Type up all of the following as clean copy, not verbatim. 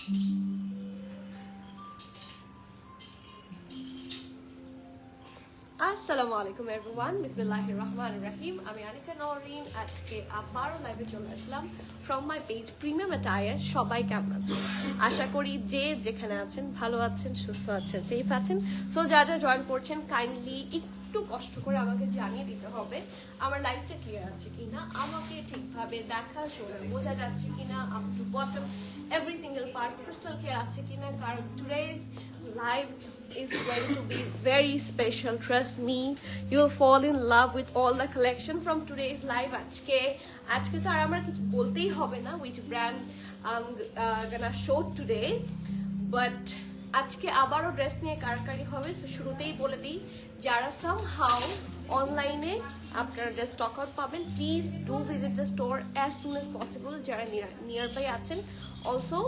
আসসালামু আলাইকুম এভরিওয়ান, বিসমিল্লাহির রহমানির রহিম। আমি আনিকা নওরিন। আজকে আবারও লাইভে চলে আসলাম from my page premium attire. সবাই কেমন আছেন? আশা করি যে যেখানে আছেন ভালো আছেন, সুস্থ আছেন, সেফ আছেন। সো যারা জয়েন করছেন কাইন্ডলি একটু কষ্ট করে আমাকে জানিয়ে দিতে হবে আমার লাইভটা ক্লিয়ার আছে কিনা, আমাকে ঠিকভাবে দেখা শোনা বোঝা যাচ্ছে কিনা, up to bottom every single part crystal clear আছে কিনা। কারণ today's live is going to be very special, trust me. You'll fall in love with all the collection from today's live. আজকে তো আর আমার কিছু বলতেই হবে না which brand I'm gonna show today, but আজকে আবারও ড্রেস নিয়ে কারকারি হবে। তো শুরুতেই বলে দিই, যারা somehow অনলাইনে আপনারা ড্রেস স্টক আউট পাবেন, please do visit the store as soon as possible. যারা নিয়ার বাই আছেন, অলসো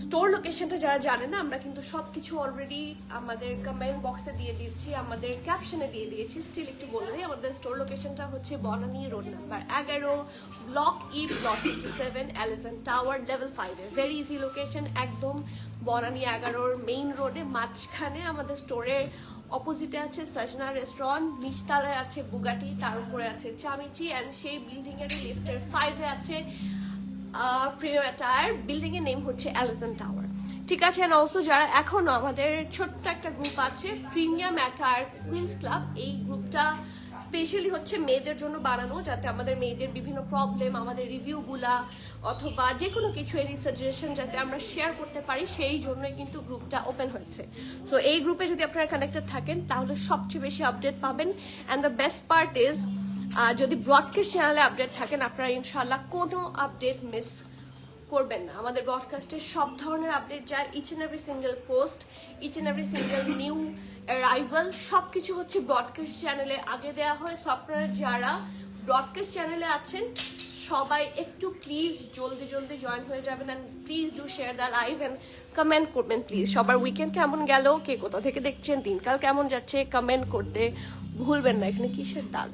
স্টোর লোকেশনটা যারা জানেন না, আমরা কিন্তু সবকিছু অলরেডি আমাদের কমেন্ট বক্সে দিয়ে দিয়েছি, আমাদের ক্যাপশনে দিয়ে দিয়েছি। স্টিল একটু বলে দিই, আমাদের স্টোর লোকেশনটা হচ্ছে Banani road number 11, block E, block 67, elephant tower, level 5 এ। ভেরি ইজি লোকেশন, একদম বনানী 11 মেইন রোডে মাঝখানে। আমাদের স্টোরের অপোজিটে আছে সজনা রেস্টুরেন্ট, নিচতলায় আছে বুগাটি, তার উপরে আছে চামিচি, অ্যান্ড সেই বিল্ডিং এর লিফটের 5 এ আছে প্রিমিয়াম অ্যাটায়ার। বিল্ডিং এর নেম হচ্ছে এলিফ্যান্ট টাওয়ার, ঠিক আছে। এন্ড অলসো যারা এখনো আমাদের ছোট্ট একটা গ্রুপ আছে প্রিমিয়াম অ্যাটায়ার কুইন্স ক্লাব, এই গ্রুপটা স্পেশালি হচ্ছে মেয়েদের জন্য বানানো, যাতে আমাদের মেয়েদের বিভিন্ন প্রবলেম, আমাদের রিভিউগুলা অথবা যে কোনো কিছু এর সাজেশন যাতে আমরা শেয়ার করতে পারি, সেই জন্যই কিন্তু গ্রুপটা ওপেন হয়েছে। সো এই গ্রুপে যদি আপনারা কানেক্টেড থাকেন তাহলে সবচেয়ে বেশি আপডেট পাবেন। And the best part is, যদি ব্রডকাস্ট চ্যানেলে আপডেট থাকেন আপনারা ইনশাল্লাহ কোনো আপডেট মিস করবেন না। আমাদের ব্রডকাস্টে সব ধরনের আপডেট যায়, each and every single post, each and every single new arrival সব কিছু হচ্ছে ব্রডকাস্ট চ্যানেলে আগে দেওয়া হয়। সো আপনারা যারা ব্রডকাস্ট চ্যানেলে আছেন সবাই একটু প্লিজ জলদি জয়েন হয়ে যাবেন, and please do share the live and comment করবেন প্লিজ। সবার উইকেন্ড কেমন গেল, কে কোথা থেকে দেখছেন, দিনকাল কেমন যাচ্ছে, কমেন্ট করতে ভুলবেন না। এখানে কিসের দাগ?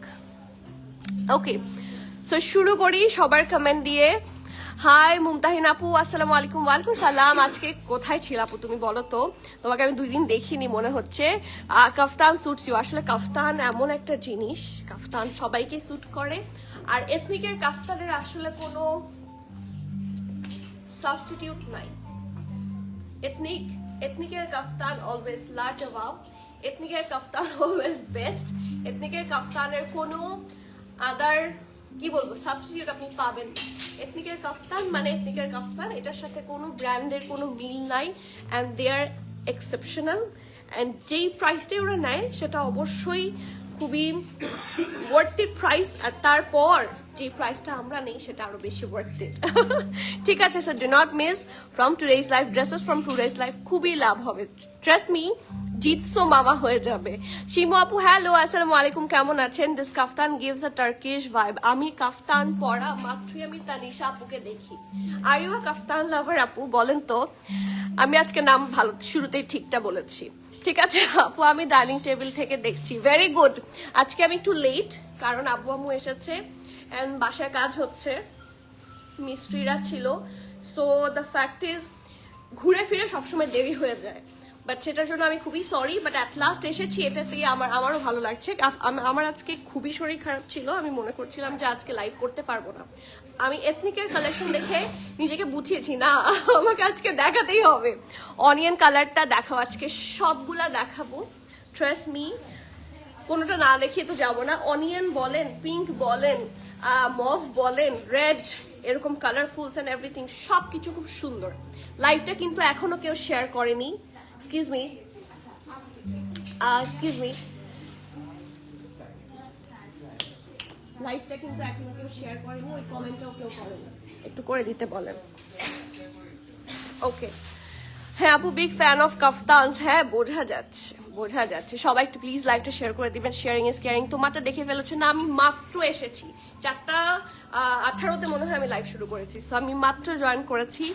ওকে, সো শুরু করি সবার কমেন্ট দিয়ে। হাই মুমতাহিন আপু, আসসালামু আলাইকুম। ওয়ালাইকুম সালাম। আজকে কোথায় ছিল আপু তুমি বলো তো? তোমাকে আমি 2 দিন দেখিনি মনে হচ্ছে। কাফতান স্যুটস ইউ, আসলে কাফতান এমন একটা জিনিস, কাফতান সবাইকে স্যুট করে। আর এথনিকের কাফতানের আসলে কোনো সাবস্টিটিউট নাই। এথনিকের কাফতান অলওয়েজ লাজবাব, এথনিকের কাফতান অলওয়েজ বেস্ট। এথনিকের কাফতানের কোনো আদার কি বলবো সাবস্টিটিউট আপনি পাবেন। এথনিকের কাফতান মানে এথনিকের কাফতান, এটার সাথে কোনো ব্র্যান্ডের কোনো মিল নাই, and they are exceptional. And যেই প্রাইসটাই ওরা নেয় সেটা অবশ্যই খুবই ওয়ার্থ ইট প্রাইস, আর তারপর যে প্রাইসটা আমরা নেই সেটা আরো বেশি ওয়ার্থ ইট। ঠিক আছে, so do not miss from today's life, dresses from today's life খুবই লাভ হবে, ট্রাস্ট মি, জিতসো মামা হয়ে যাবে। শিমু আপু হ্যালো, আসসালামু আলাইকুম, কেমন আছেন? This kaftan gives a Turkish vibe. আমি কাফতান পরা মাত্রই আমি তানিশা আপুকে দেখি। আর ইউ আ কাফতান লাভার আপু? বলেন তো। আমি আজকে নাম ভালো শুরুতেই ঠিকটা বলেছি, ঠিক আছে আপু? আমি ডাইনিং টেবিল থেকে দেখছি, ভেরি গুড। আজকে আমি একটু লেট, কারণ আব্বু আম্মু এসেছে অ্যান্ড বাসায় কাজ হচ্ছে, মিস্ত্রিরা ছিল। সো দ্য ফ্যাক্ট ইজ ঘুরে ফিরে সবসময় দেরি হয়ে যায়, বাট সেটার জন্য আমি খুবই সরি। বাট অ্যাট লাস্ট এসেছি, এটাতে আমারও ভালো লাগছে। আমার আজকে খুবই শরীর খারাপ ছিল, আমি মনে করছিলাম যে আজকে লাইভ করতে পারবো না। আমি এথনিকের কালেকশন দেখে নিজেকে বুঝিয়েছি না, আমাকে আজকে দেখাতেই হবে। অনিয়ন কালারটা দেখাও, আজকে সবগুলা দেখাবো, ট্রাস্ট মি, কোনোটা না দেখিয়ে তো যাবো না। অনিয়ন বলেন, পিঙ্ক বলেন, মভ বলেন, রেড, এরকম কালারফুলস অ্যান্ড এভরিথিং সবকিছু খুব সুন্দর। লাইভটা কিন্তু এখনো কেউ শেয়ার করেনি, এক্সকিউজ মি, লাইভটা কিন্তু এখনো কেউ শেয়ার করেনি, ওই কমেন্টটাও কেউ করেনি, একটু করে দিতে বলেন। ওকে, হ্যাঁ আপু বিগ ফ্যান অফ কাফতানস। হ্যাঁ বোঝা যাচ্ছে। সবাই একটু প্লিজ লাইভটা শেয়ার করে দিবেন, শেয়ারিং ইজ কেয়ারিং। তোমারটা দেখে ফেলেছো না? আমি মাত্র এসেছি, 4:18 মনে হয় আমি লাইভ শুরু করেছি। সো আমি মাত্র জয়েন করেছি,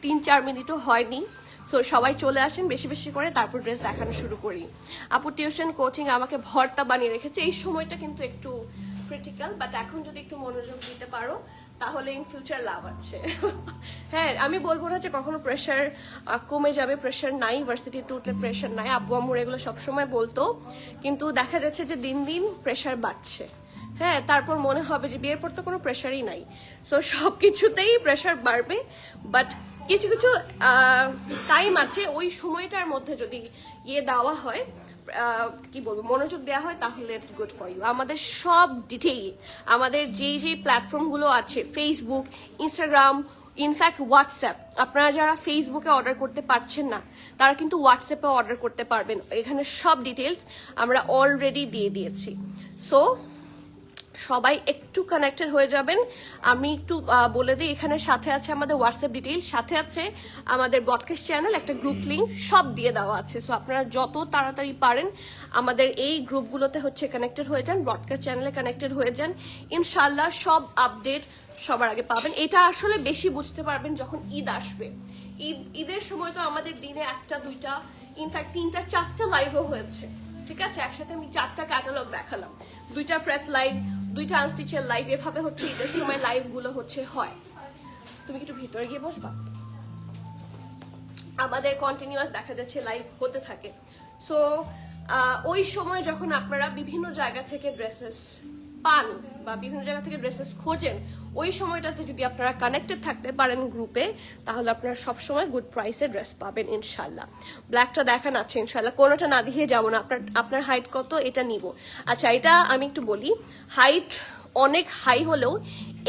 3-4 মিনিটও হয়নি। সো সবাই চলে আসেন বেশি বেশি করে, তারপর ড্রেস দেখানো শুরু করি। আপু টিউশন কোচিং আমাকে ভর্তা বানিয়ে রেখেছে, এই সময়টা কিন্তু একটু ক্রিটিক্যাল, বাট এখন যদি একটু মনোযোগ দিতে পারো তাহলে ইন ফিউচার লাভ আছে। হ্যাঁ, আমি বলবো না যে কখনো প্রেশার কমে যাবে, প্রেশার নাই, ভার্সিটিতে উঠলে প্রেশার নাই, আব্বু আম্মুর এগুলো সবসময় বলতো, কিন্তু দেখা যাচ্ছে যে দিন দিন প্রেশার বাড়ছে। হ্যাঁ, তারপর মনে হবে যে বিয়ের পর তো কোনো প্রেশারই নাই, সো সব কিছুতেই প্রেশার বাড়বে। বাট কিছু কিছু টাইম আছে, ওই সময়টার মধ্যে যদি দেওয়া হয়, কি বলবো, মনোযোগ দেওয়া হয়, তাহলে ইটস গুড ফর ইউ। আমাদের সব ডিটেইল, আমাদের যেই প্ল্যাটফর্মগুলো আছে, ফেসবুক, ইনস্টাগ্রাম, ইনফ্যাক্ট হোয়াটসঅ্যাপ, আপনারা যারা ফেসবুকে অর্ডার করতে পারছেন না তারা কিন্তু হোয়াটসঅ্যাপে অর্ডার করতে পারবেন। এখানে সব ডিটেলস আমরা অলরেডি দিয়ে দিয়েছি। সো সবাই একটু কানেক্টেড হয়ে যাবেন। আমি একটু বলে দিই, এখানে সাথে আছে আমাদের হোয়াটসঅ্যাপ ডিটেইল, সাথে আছে আমাদের ব্রডকাস্ট চ্যানেল, একটা গ্রুপ লিঙ্ক, সব দিয়ে দেওয়া আছে। সো আপনারা যত তাড়াতাড়ি পারেন আমাদের এই গ্রুপগুলোতে হচ্ছে কানেক্টেড হয়ে যান, ব্রডকাস্ট চ্যানেলে কানেক্টেড হয়ে যান। ইনশাল্লাহ সব আপডেট সবার আগে পাবেন। এটা আসলে বেশি বুঝতে পারবেন যখন ঈদ আসবে। ঈদের সময় তো আমাদের দিনে একটা দুইটা, ইনফ্যাক্ট 3টা 4টা লাইভও হয়েছে। ঠিক আছে, একসাথে আমি 4টা ক্যাটালগ দেখালাম, 2টা প্রেস লাইভ, 2টা আনস্টিচের লাইভ, এভাবে হচ্ছে ঈদের সময় লাইভ গুলো হচ্ছে হয়। তুমি একটু ভিতরে গিয়ে বসবা, আমাদের কন্টিনিউয়াস দেখা যাচ্ছে লাইভ হতে থাকে। সো ওই সময় যখন আপনারা বিভিন্ন জায়গা থেকে ড্রেসেস পান বা বিভিন্ন জায়গা থেকে ড্রেসেস খোঁজেন, ওই সময়টাতে যদি আপনারা কানেক্টেড থাকতে পারেন গ্রুপে, তাহলে আপনারা সবসময় গুড প্রাইসে ড্রেস পাবেন ইনশাল্লাহ। ব্ল্যাকটা দেখান আছে ইনশাল্লাহ, কোনোটা না দিয়ে যাবো না। আপনার হাইট কত এটা নিব। আচ্ছা, এটা আমি একটু বলি, হাইট অনেক হাই হলেও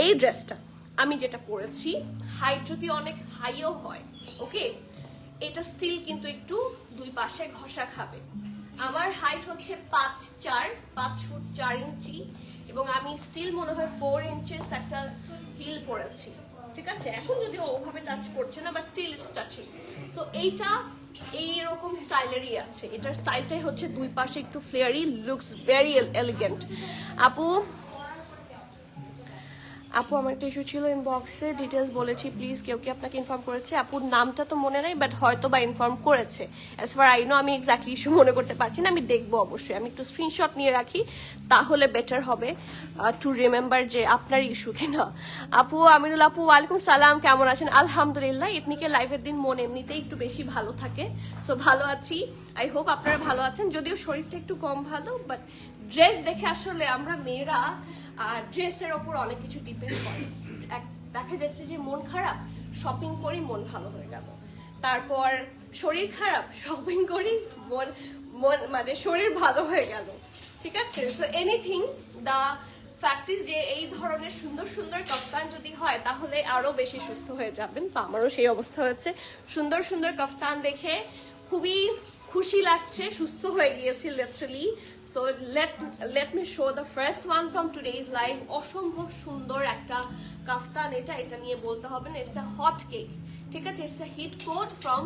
এই ড্রেসটা আমি যেটা পরেছি, হাইট যদি অনেক হাইও হয়, ওকে, এটা স্টিল কিন্তু একটু দুই পাশে ঘষা খাবে। আমার হাইট হচ্ছে 5 ফুট 4 ইঞ্চি, এবং আমি স্টিল মনে হয় 4 ইঞ্চেস একটা হিল পরেছি। ঠিক আছে, এখন যদি ওভাবে টাচ করছে না, but still it's touching. So এইটা এইরকম স্টাইলেরই আছে, এটার স্টাইলটাই হচ্ছে দুই পাশে একটু ফ্লেয়ারি, লুকস ভেরি এলিগেন্ট। আপু আমার একটা ইস্যু ছিল, ইনবক্সে ডিটেলস বলেছি, প্লিজ কেউ কি আপনাকে ইনফর্ম করেছে? আপুর নামটা তো মনে নাই, বাট হয়তো বা ইনফর্ম করেছে, অ্যাজ ফার আই নো। আমি এক্স্যাক্টলি ইস্যু মনে করতে পারছি না, আমি দেখবো অবশ্যই। আমি একটু স্ক্রিনশট নিয়ে রাখি, তাহলে বেটার হবে টু রিমেম্বার যে আপনার ইস্যু কিনা। আপু আমিনুল আপু, ওয়ালাইকুম সালাম, কেমন আছেন? আলহামদুলিল্লাহ, এথনিকের লাইফের দিন মন এমনিতেই একটু বেশি ভালো থাকে, সো ভালো আছি। আই হোপ আপনারা ভালো আছেন, যদিও শরীরটা একটু কম ভালো, বাট ড্রেস দেখে আসলে আমরা মেয়েরা আর ড্রেসের ওপর অনেক কিছু ডিপেন্ড করে। দেখা যাচ্ছে যে মন খারাপ, শপিং করি, মন ভালো হয়ে গেল। তারপর শরীর খারাপ, শপিং করি, মন মানে শরীর ভালো হয়ে গেল। ঠিক আছে, so anything, the fact is যে এই ধরনের সুন্দর সুন্দর কাফতান যদি হয় তাহলে আরো বেশি সুস্থ হয়ে যাবেন। তো আমারও সেই অবস্থা হচ্ছে, সুন্দর সুন্দর কাফতান দেখে খুবই খুশি লাগছে, সুস্থ হয়ে গিয়েছি literally. So let me show the first one from today's live. অসম্ভব সুন্দর একটা কাফতান, এটা নিয়ে বলতে হবে না, ইটস আ হট কেক। ঠিক আছে, it's a hit code from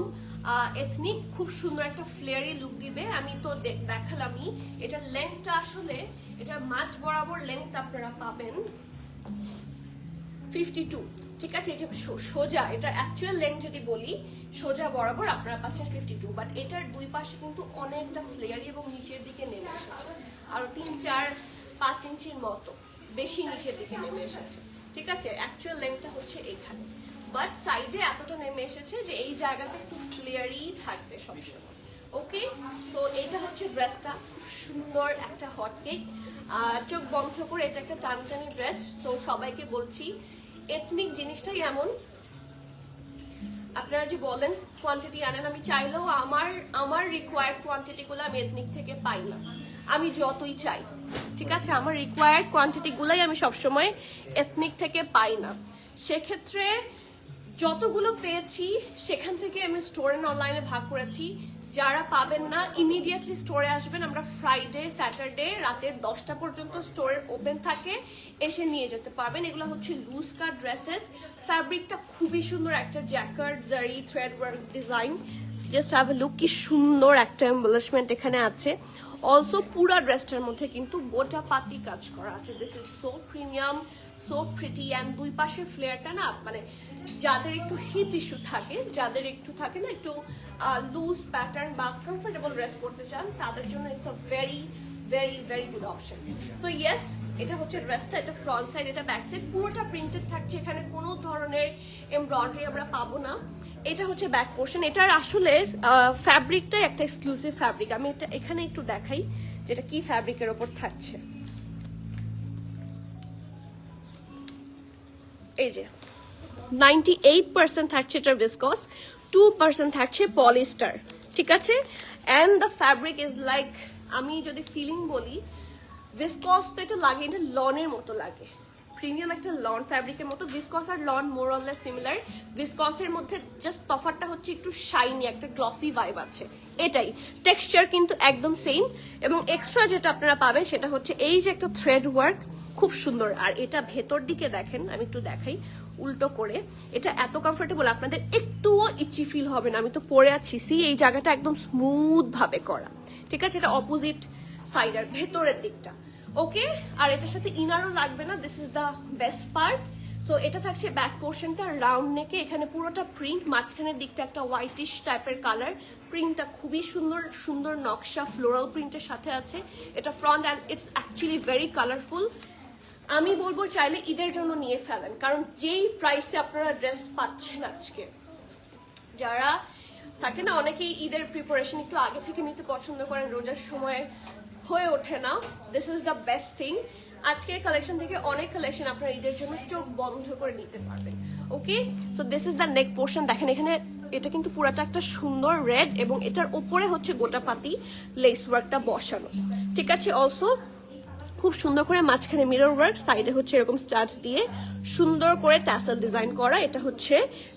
ethnic, খুব সুন্দর একটা ফ্লেয়ারি লুক দিবে। আমি তো দেখালামই, এটার লেন্থটা আসলে, এটার মাঝ বরাবর লেন্থ আপনারা পাবেন 52। ঠিক আছে, এটা সোজা, এটার অ্যাকচুয়াল লেন্থ যদি বলি, সোজা বরাবর আপনারা পাচ্ছেন 52, বাট এটার দুই পাশে কিন্তু অনেকটা ফ্লেয়ারি এবং নিচের দিকে নেমে এসেছে, আরো 3-4-5 ইঞ্চির মতো বেশি নিচের দিকে নেমে এসেছে। ঠিক আছে, অ্যাকচুয়াল লেন্থটা হচ্ছে এইখানে, বাট সাইডে এতটা নেমে এসেছে যে এই জায়গাটা একটু ফ্লেয়ারি থাকবে সবসময়। ওকে, তো এটা হচ্ছে ড্রেসটা, খুব সুন্দর একটা হট কেক। চোখ বন্ধ করে, এটা একটা টানটানি ড্রেস। তো সবাইকে বলছি, এথনিক জিনিসটাই এমন, আপনারা যে বলেন কোয়ান্টিটি আনেন, আমি চাইলেও আমার রিকোয়ার্ড কোয়ান্টিটিগুলো আমি এথনিক থেকে পাই না, আমি যতই চাই। ঠিক আছে, আমার রিকোয়ার্ড কোয়ান্টিটিগুলোই আমি সবসময় এথনিক থেকে পাই না। সেক্ষেত্রে যতগুলো পেয়েছি সেখান থেকে আমি স্টোর এন্ড অনলাইনে ভাগ করেছি। যারা পাবেন না, ইমিডিয়েটলি স্টোরে আসবেন। আমরা ফ্রাইডে স্যাটারডে রাতে 10টা পর্যন্ত স্টোরের ওপেন থাকে, এসে নিয়ে যেতে পারবেন। এগুলো হচ্ছে লুজ কাট ড্রেসেস, ফ্যাব্রিকটা খুবই সুন্দর, একটা জ্যাকার্ড জারি thread work design. Just have a look, কি সুন্দর একটা এমবলিশমেন্ট এখানে আছে। অলসো পুরা ড্রেসটার মধ্যে কিন্তু গোটা পাতি কাজ করা আছে। This is so premium, so pretty, and দুই পাশের ফ্লেয়ারটা না, মানে যাদের একটু হিপ ইস্যু থাকে, যাদের একটু থাকে না একটু লুজ প্যাটার্ন বা কমফোর্টেবল ড্রেস করতে চান, তাদের জন্য it's a very very very good option. So yes, এটা হচ্ছে ড্রেসটা, এটা ফ্রন্ট সাইড, এটা ব্যাক সাইড, পুরোটা প্রিন্টেড থাকছে, এখানে কোনো ধরনের এমব্রয়ডারি আমরা পাবো না। এটা হচ্ছে ব্যাক পোর্শন। এটার আসলে ফ্যাব্রিকটাই একটা এক্সক্লুসিভ ফ্যাব্রিক। আমি এটা এখানে একটু দেখাই যেটা কি ফ্যাব্রিকের ওপর থাকছে। এই যে 98% থাকছে এটা ভিসকস, 2% থাকছে পলিস্টার, ঠিক আছে। And the fabric is like, আমি যদি ফিলিং বলি, ভিসকস তো এটা লাগে, এটা লনের মতো লাগে, প্রিমিয়াম একটা লন ফ্যাব্রিকের মতো। ভিসকস আর lawn more or less similar. ভিসকসের মধ্যে জাস্ট তফাৎটা হচ্ছে একটু শাইনি, একটা গ্লসি ভাইব আছে, এটাই। টেক্সচার কিন্তু একদম সেম। এবং এক্সট্রা যেটা আপনারা পাবেন সেটা হচ্ছে এই যে একটা থ্রেড ওয়ার্ক, খুব সুন্দর। আর এটা ভেতর দিকে দেখেন, আমি একটু দেখাই উল্টো করে, এটা এত কমফোর্টেবল, আপনাদের একটুও ইচি ফিল হবে না। আমি তো পরে আছি, সি এই জায়গাটা একদম স্মুথ ভাবে করা, ঠিক আছে। এটা অপোজিট সাইডের ভেতরের দিকটা, ওকে। আর এটার সাথে ইনারও লাগবে না, this is the best part. তো এটা থাকছে ব্যাক পোর্শনটা, রাউন্ড নেকে, এখানে পুরোটা প্রিন্ট, মাঝখানের দিকটা একটা হোয়াইটিশ টাইপের কালার। প্রিন্টটা খুবই সুন্দর, সুন্দর নকশা ফ্লোরাল প্রিন্টের সাথে আছে। এটা front and it's actually very colourful. আমি বলবো চাইলে ঈদের জন্য নিয়ে ফেলেন, কারণ যেই প্রাইসে আপনারা ড্রেস পাচ্ছেন আজকে, যারা থাকে না অনেকেই ঈদের প্রিপারেশন একটু আগে থেকে নিতে পছন্দ করেন, রোজার সময় হয়ে ওঠে না, this is the best thing. আজকের কালেকশন থেকে অনেক কালেকশন আপনারা ঈদের জন্য চোখ বন্ধ করে নিতে পারবেন, okay. So this is the neck portion, দেখেন এখানে এটা কিন্তু পুরাটা একটা সুন্দর রেড, এবং এটার ওপরে হচ্ছে গোটাপাতি লেস ওয়ার্কটা বসানো, ঠিক আছে। অলসো খুব সুন্দর করে মাঝখানে মিরর ওয়ার্ক, সাইডে হচ্ছে এরকম স্টার্চ দিয়ে সুন্দর করে ট্যাসেল ডিজাইন করা। এটা হচ্ছে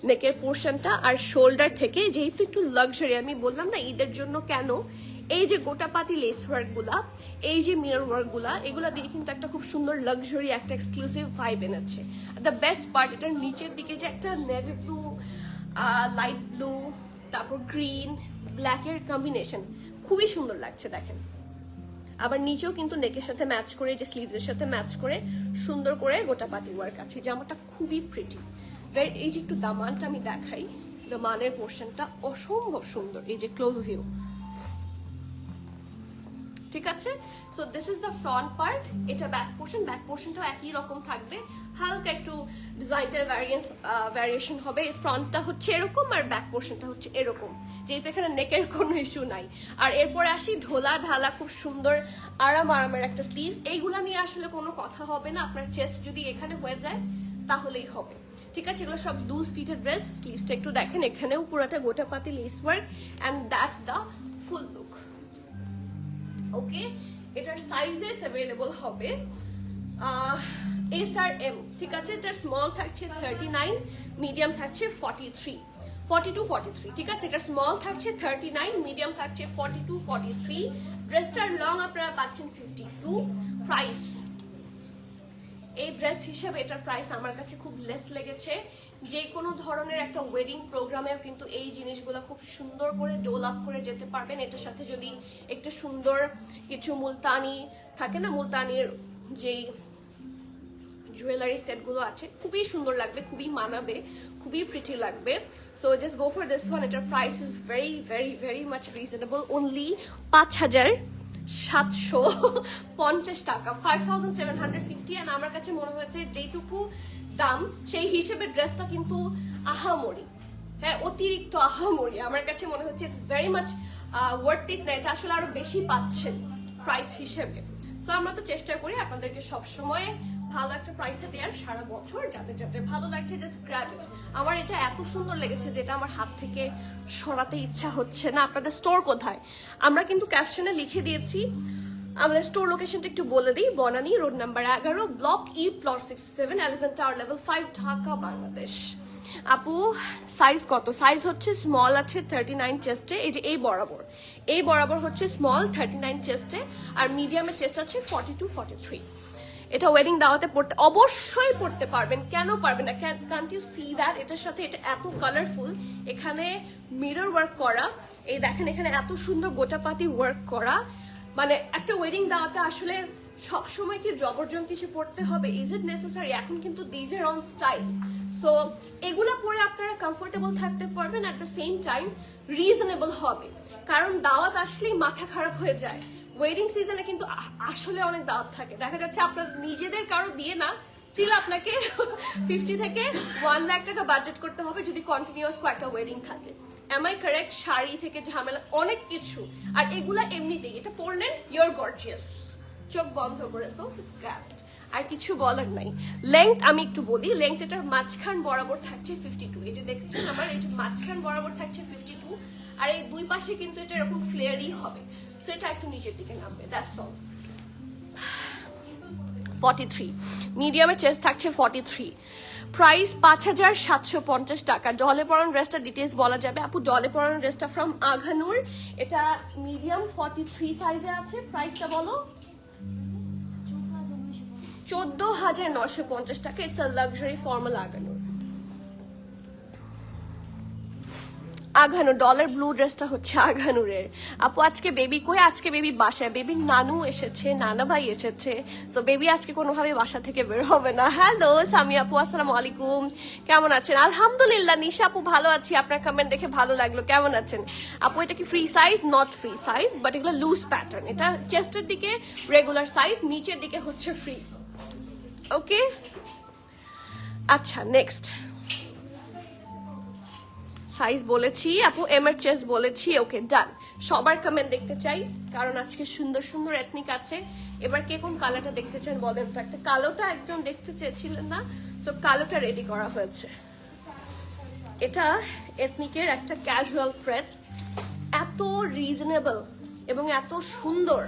নেকের পোর্শনটা। আর শোল্ডার থেকে যেহেতু একটু লাক্সারি, আমি বললাম না ঈদের জন্য কেন, এই যে গোটাপাতি লেস ওয়ার্ক গুলা, এই যে মিরর ওয়ার্ক গুলা, এগুলা দিয়ে কিন্তু একটা খুব সুন্দর লাক্সারি একটা এক্সক্লুসিভ ভাইব এনেছে। দ্য বেস্ট পার্ট, এটার নিচের দিকে যে একটা নেভি ব্লু, লাইট ব্লু, তারপর গ্রিন, ব্ল্যাকের কম্বিনেশন খুবই সুন্দর লাগছে, দেখেন। আবার নিচেও কিন্তু নেকের সাথে ম্যাচ করে, যে স্লিভসের সাথে ম্যাচ করে সুন্দর করে গোটাপাতি ওয়ার্ক আছে। জামাটা খুবই প্রিটি। এই যে একটু দামানটা আমি দেখাই, দামানের পোর্শনটা অসম্ভব সুন্দর, এই যে ক্লোজ ভিউ, ঠিক আছে। So this is the front part. এটা ব্যাক পোর্শন, ব্যাক পোর্শনটাও একই রকম থাকবে, হালকা একটু ডিজাইনটার ভ্যারিয়েশন হবে। ফ্রন্টটা হচ্ছে এরকম আর ব্যাক পোর্শনটা হচ্ছে এরকম, যেহেতু এখানে নেকের কোনো ইস্যু নাই। আর এরপরে আসি ঢোলা ঢালা খুব সুন্দর আরামের একটা স্লিভস। এইগুলা নিয়ে আসলে কোনো কথা হবে না, আপনার চেস্ট যদি এখানে হয়ে যায় তাহলেই হবে, ঠিক আছে। এগুলো সব 2 ফিটের ড্রেস। স্লিভসটা একটু দেখেন, এখানেও পুরোটা গোটাপাতি lace work, and that's the full look, okay. এটার সাইজেস অ্যাভেলেবল হবে এস আর এম, ঠিক আছে। এটার স্মল থাকছে 39, মিডিয়াম থাকছে 42, 43, ঠিক আছে। এটা স্মল থাকছে 39, মিডিয়াম থাকছে 42, 43। ড্রেসটার লং আপনারা পাচ্ছেন 52। প্রাইস, এই ড্রেস হিসেবে এটার প্রাইস আমার কাছে খুব লেস লেগেছে। যে কোনো ধরনের একটা ওয়েডিং প্রোগ্রামেও কিন্তু এই জিনিসগুলো খুব সুন্দর করে ডোল আপ করে যেতে পারবেন। এটার সাথে যদি একটা সুন্দর কিছু মুলতানি থাকে না, মুলতানির যেই জুয়েলারি সেটগুলো আছে, খুবই সুন্দর লাগবে, খুবই মানাবে, খুবই প্রিটি লাগবে। So just go for this one. এটার price is very very very much reasonable, only 5,750 টাকা, 5,750। অ্যান্ড আমার কাছে মনে হয়েছে যেটুকু দাম সেই হিসেবে ড্রেসটা কিন্তু আহামরি, হ্যাঁ অতিরিক্ত আহামরি। আমার কাছে মনে হচ্ছে it's very much worth it না, এটা আসলে আরো বেশি পাচ্ছেন প্রাইস হিসেবে। সো আমরা তো চেষ্টা করি আপনাদেরকে সবসময় ভালো একটা প্রাইসে দেওয়ার, সারা বছর যাদের যাদের ভালো লাগছে জাস্ট গ্র্যাব ইট। আমার এটা এত সুন্দর লেগেছে যেটা আমার হাত থেকে সরাতে ইচ্ছা হচ্ছে না। আপনাদের স্টোর কোথায় আমরা কিন্তু ক্যাপশনে লিখে দিয়েছি, আমাদের স্টোর লোকেশনটা একটু বলে দিই। Banani road number 11, block E, plot 67, elephant tower level 5, Dhaka, Bangladesh. আপু সাইজ কত? সাইজ হচ্ছে স্মল আছে 39 চেস্টে, এই যে এই বরাবর হচ্ছে স্মল 39 চেস্টে, আর মিডিয়ামের চেস্ট আছে 42, 43। এটা ওয়েডিং দাওয়াতে পড়তে অবশ্যই পড়তে পারবেন, কেন পারবেন না? Can't you see that? এটার সাথে এটা এত কালারফুল, এখানে মিরর ওয়ার্ক করা, এই দেখেন এখানে এত সুন্দর গোটাপাতি ওয়ার্ক করা। মানে একটা ওয়েডিং দাওয়াতে আসলে সবসময় কি জবরদস্ত কিছু পড়তে হবে? Is it necessary? এখন কিন্তু these are on style. So এগুলা পরে আপনারা কমফোর্টেবল থাকতে পারবেন, at the same time reasonable হবে। কারণ দাওয়াত আসলেই মাথা খারাপ হয়ে যায়, ওয়েডিং সিজনে কিন্তু আসলে অনেক দাওয়াত থাকে, দেখা যাচ্ছে আপনার নিজেদের কারো বিয়ে না, স্টিল আপনাকে 50 থেকে 1 লাখ টাকা বাজেট করতে হবে যদি কন্টিনিউয়াস কয়েকটা ওয়েডিং থাকে। M I correct? শাড়ি থেকে ঝামেলা অনেক কিছু, আর এগুলা এমনিতেই এটা পরলেন ইউর গর্জিয়াস, চোখ বন্ধ করে, সো স্ক্র্যাপড, আর কিছু বলার নাই। লেংথ আমি একটু বলি, লেংথ এটার মাঝখান বরাবর থাকছে 52, এই যে দেখছেন আমার এই যে মাঝখান বরাবর থাকছে 52, আর এই দুই পাশে কিন্তু এটা এরকম ফ্লেয়ারই হবে, সো এটা একটু নিচের দিকে নামবে, দ্যাটস অল। 43 মিডিয়ামের চেস্ট থাকছে 43, প্রাইস 5750 টাকা। ডলে পরান ড্রেসটা ডিটেলস বলা যাবে আপু। ডলে পরান ড্রেসটা ফ্রম আঘানুর, এটা মিডিয়াম 43 সাইজে আছে। প্রাইসটা বলো? 14,950 টাকা। It's a luxury formal Aghanoor. Aghanoor dollar blue ড্রেসটা হচ্ছে আঘানুরের। আপু আজকে বেবি কই? আজকে বেবি বাসায়, বেবির নানু এসেছে, নানা ভাই এসেছে, সো বেবি আজকে কোনোভাবে বাসা থেকে বের হবে না। হ্যালো সামি আপু, আসসালামু আলাইকুম, কেমন আছেন? আলহামদুলিল্লাহ নিশা আপু ভালো আছি, আপনার কমেন্ট দেখে ভালো লাগলো, কেমন আছেন আপু? এটা কি free size? Not free size, but এগুলো লুজ প্যাটার্ন। এটা চেস্টের দিকে রেগুলার সাইজ, নিচের দিকে হচ্ছে ফ্রি। ওকে আচ্ছা, নেক্সট সাইজ বলেছি আপু, এম এর চেস্ট বলেছি। ওকে ডান। সবার কমেন্ট দেখতে চাই, কারণ আজকে সুন্দর সুন্দর এথনিক আছে। এবার কে কোন কালারটা দেখতে চান বলেন তো? একটা কালোটা একদম দেখতে চেয়েছিলেন না, তো কালোটা রেডি করা হয়েছে। এটা এথনিকের একটা ক্যাজুয়াল প্রেড, এত রিজনেবল এবং এত সুন্দর।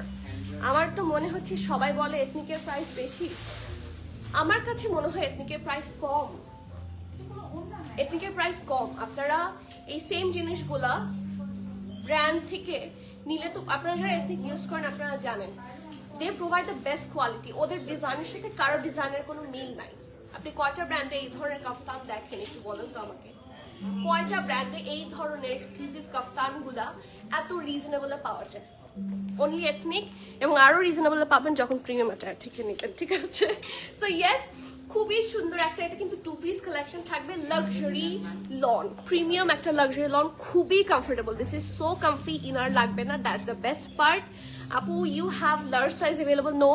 আমার তো মনে হচ্ছে সবাই বলে এথনিকের প্রাইস বেশি, আমার কাছে মনে হয় এথনিকের প্রাইস কম। এথনিকের প্রাইস কম। আপনারা এই সেম জিনিসগুলা ব্র্যান্ড থেকে নিলে তো, আপনারা যারা এথনিক ইউজ করেন আপনারা জানেন, they provide the best quality. ওদের ডিজাইনের সাথে কারো ডিজাইনের কোনো মিল নাই। আপনি কয়টা ব্র্যান্ডে এই ধরনের কাফতান দেখেন একটু বলেন তো আমাকে? কয়টা ব্র্যান্ডে এই ধরনের এক্সক্লুসিভ কাফতানগুলা এত রিজনেবলে পাওয়া যায়? অনলি এথনিক, এবং আরো রিজনেবল পাবেন যখন প্রিমিয়াম অ্যাটায়ার থেকে নেবেন, ঠিক আছে? সো ইয়েস, খুবই সুন্দর একটা, এটা কিন্তু 2 পিস কালেকশন থাকবে। লাক্সারি লন, প্রিমিয়াম একটা লাক্সারি লন, খুবই comfortable. This is so comfy, inner লাগবে না, দ্যাটস দ্য বেস্ট পার্ট। আপু you have large size available? No,